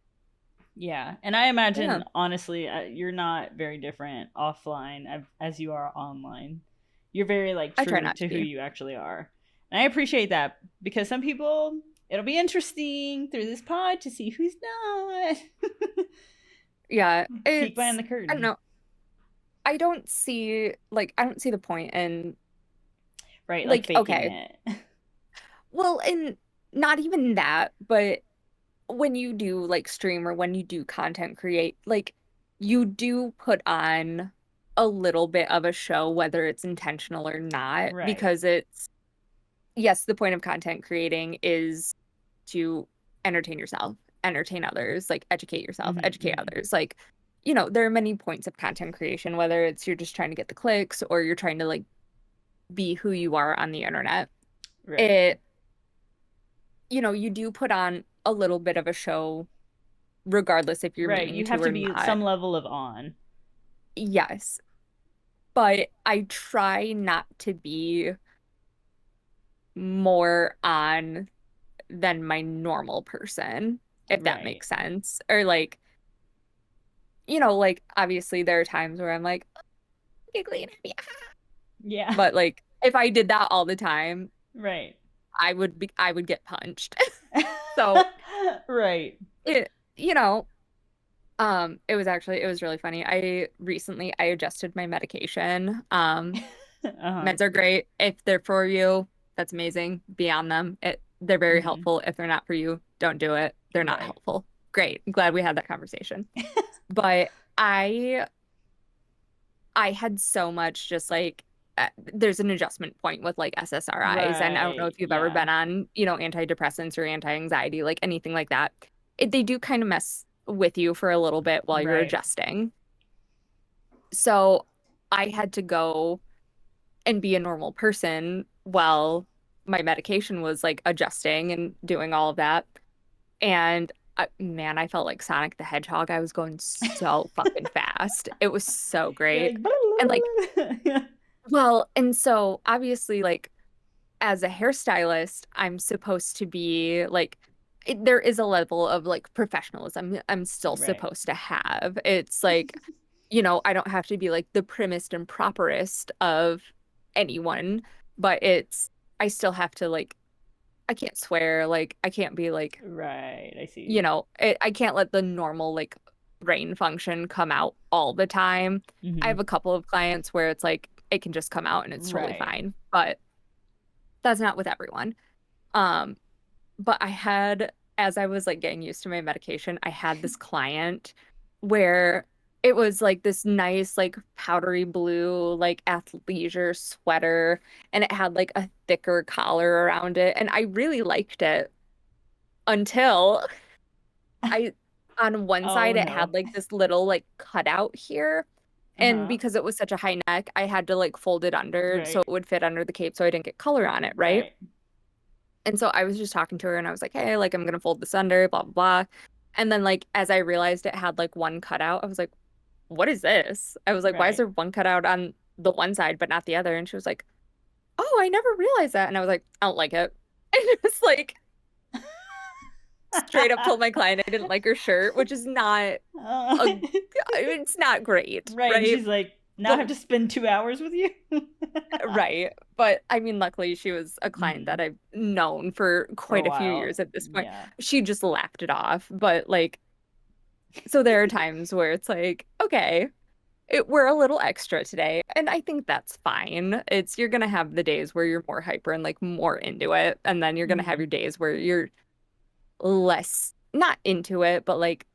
Yeah, and I Yeah, imagine honestly, you're not very different offline as you are online. You're very like I try true not to to who be. you actually are, and I appreciate that because some people it'll be interesting through this pod to see who's not. Yeah, Peek behind it's the I don't curtain, know. I don't see the point in right? Like like faking okay. it, Well, and not even that, but when you do like stream or when you do content create, like you do put on a little bit of a show, whether it's intentional or not, right? because it's yes, the point of content creating is to entertain yourself, entertain others, like educate yourself, Mm-hmm, educate mm-hmm. others. Like, there are many points of content creation, whether it's you're just trying to get the clicks or you're trying to like be who you are on the internet. Right, It, you do put on a little bit of a show, regardless if you're right. meaning You to have to or be not. some level of on, Yes, but I try not to be more on than my normal person, if that right? makes sense. Or like, like obviously there are times where I'm like, giggly and happy. Yeah, But like if I did that all the time, right, I would get punched. So right. it, it was really funny. I adjusted my medication. Uh-huh. Meds are great. If they're for you, that's amazing. Be on them. They're very Mm-hmm. helpful. If they're not for you, don't do it. They're not Right. helpful. Great. I'm glad we had that conversation. But I had so much just like there's an adjustment point with like SSRIs, and I don't know Right. if you've ever Yeah. been on, antidepressants or anti-anxiety, like anything like that. They do kind of mess with you for a little bit while you're Right. adjusting. So I had to go and be a normal person while my medication was like adjusting and doing all of that. And man, I felt like Sonic the Hedgehog. I was going so fucking fast. It was so You're great. like And like, yeah. well, and so obviously, like, as a hairstylist, I'm supposed to be like, there is a level of like professionalism I'm still Right. supposed to have. It's like, you know, I don't have to be like the primmest and properest of anyone, but I still have to like, I can't swear, like, I can't be like, Right. I you see. know, I can't let the normal like brain function come out all the time. I Mm-hmm. have a couple of clients where it's like, it can just come out and it's totally Right. fine, but that's not with everyone. Um, but as I was like getting used to my medication, I had this client where it was like this nice, like powdery blue, like athleisure sweater, and it had like a thicker collar around it. And I really liked it until I, on one Oh side, it no. had like this little like cutout here. And Uh-huh. because it was such a high neck, I had to like fold it under so Right. it would fit under the cape so I didn't get color on it, right? Right. And so I was just talking to her and I was like, hey, like I'm gonna fold this under, blah blah blah. And then like as I realized it had like one cutout, I was like, what is this? I was like, why is Right. there one cutout on the one side but not the other? And she was like, oh, I never realized that. And I was like, I don't like it. And it was like straight up told my client I didn't like her shirt, which is not Uh, a it's not great, right. And right? she's like, now I But have to spend 2 hours with you. right. But I mean, luckily she was a client Hmm. that I've known for For a quite a few while. years at this point. Yeah. She just laughed it off. But like, so there are times where it's like, okay, we're a little extra today. And I think that's fine. You're gonna have the days where you're more hyper and like more into it. And then you're gonna have Hmm. your days where you're less not into it, but like,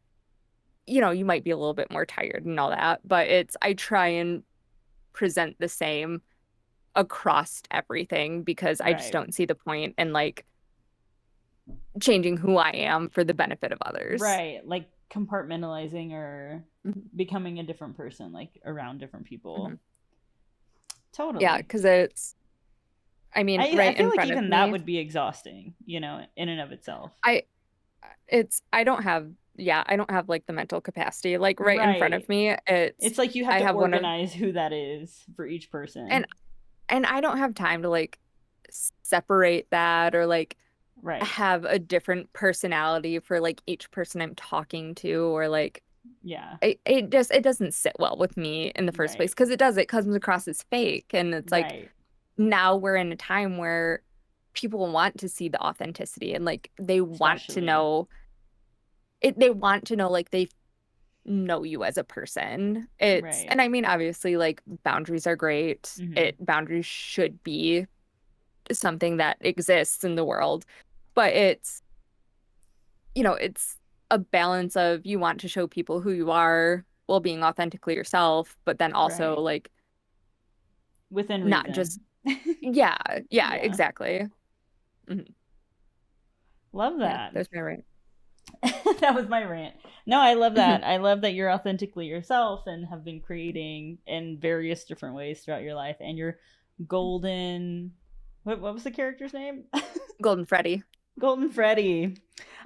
you know, you might be a little bit more tired and all that. But I try and present the same across everything because I just Right. don't see the point in like changing who I am for the benefit of others. Right. Like compartmentalizing or Mhm. becoming a different person, like around different Mhm. people. Yeah, Totally. because I mean, I right feel in like front of even that me, would be exhausting, in and of itself. I, I don't have, yeah, I don't have like the mental capacity. Like right in front of Right. me, It's like you have I to have one of, organize who that is for each and, person. and I don't have time to like separate that or like Right. have a different personality for like each person I'm talking to or like Yeah. it doesn't sit well with me in the first place Right. because it comes across as fake and it's like Right. now we're in a time where people want to see the authenticity and like Especially. they want to know like they know you as a person. Right. And I mean obviously like boundaries are great. Hmm. It boundaries should be something that exists in the world, but you know, it's a balance of you want to show people who you are while being authentically yourself, but then also Right. like Within not just reason. yeah, yeah, Yeah. exactly. Mhm. Love Yeah, that. there's my rant. That was my rant. No, I love that. I love that you're authentically yourself and have been creating in various different ways throughout your life. And you're golden. What was the character's name? Golden Freddy. Golden Freddy.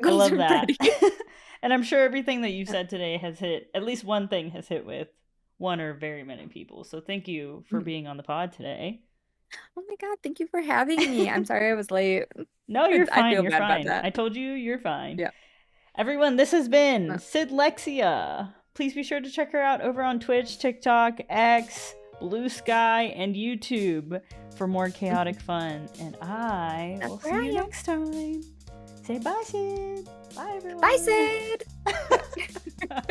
I love Golden that. Freddy. And I'm sure everything that you said today has hit, at least one thing has hit with one or very many people. So thank you for Mhm. being on the pod today. Oh my God, thank you for having me. I'm sorry I was late. No, you're I fine. feel You're bad about fine. that. I told you you're fine. Yeah. Everyone, this has been Uh, Sid Lexia. Please be sure to check her out over on Twitch, TikTok, X, Blue Sky, and YouTube for more chaotic fun. And I That's will where see you I am. next time. Say bye, Sid. Bye, Bye, everyone. Sid. Bye.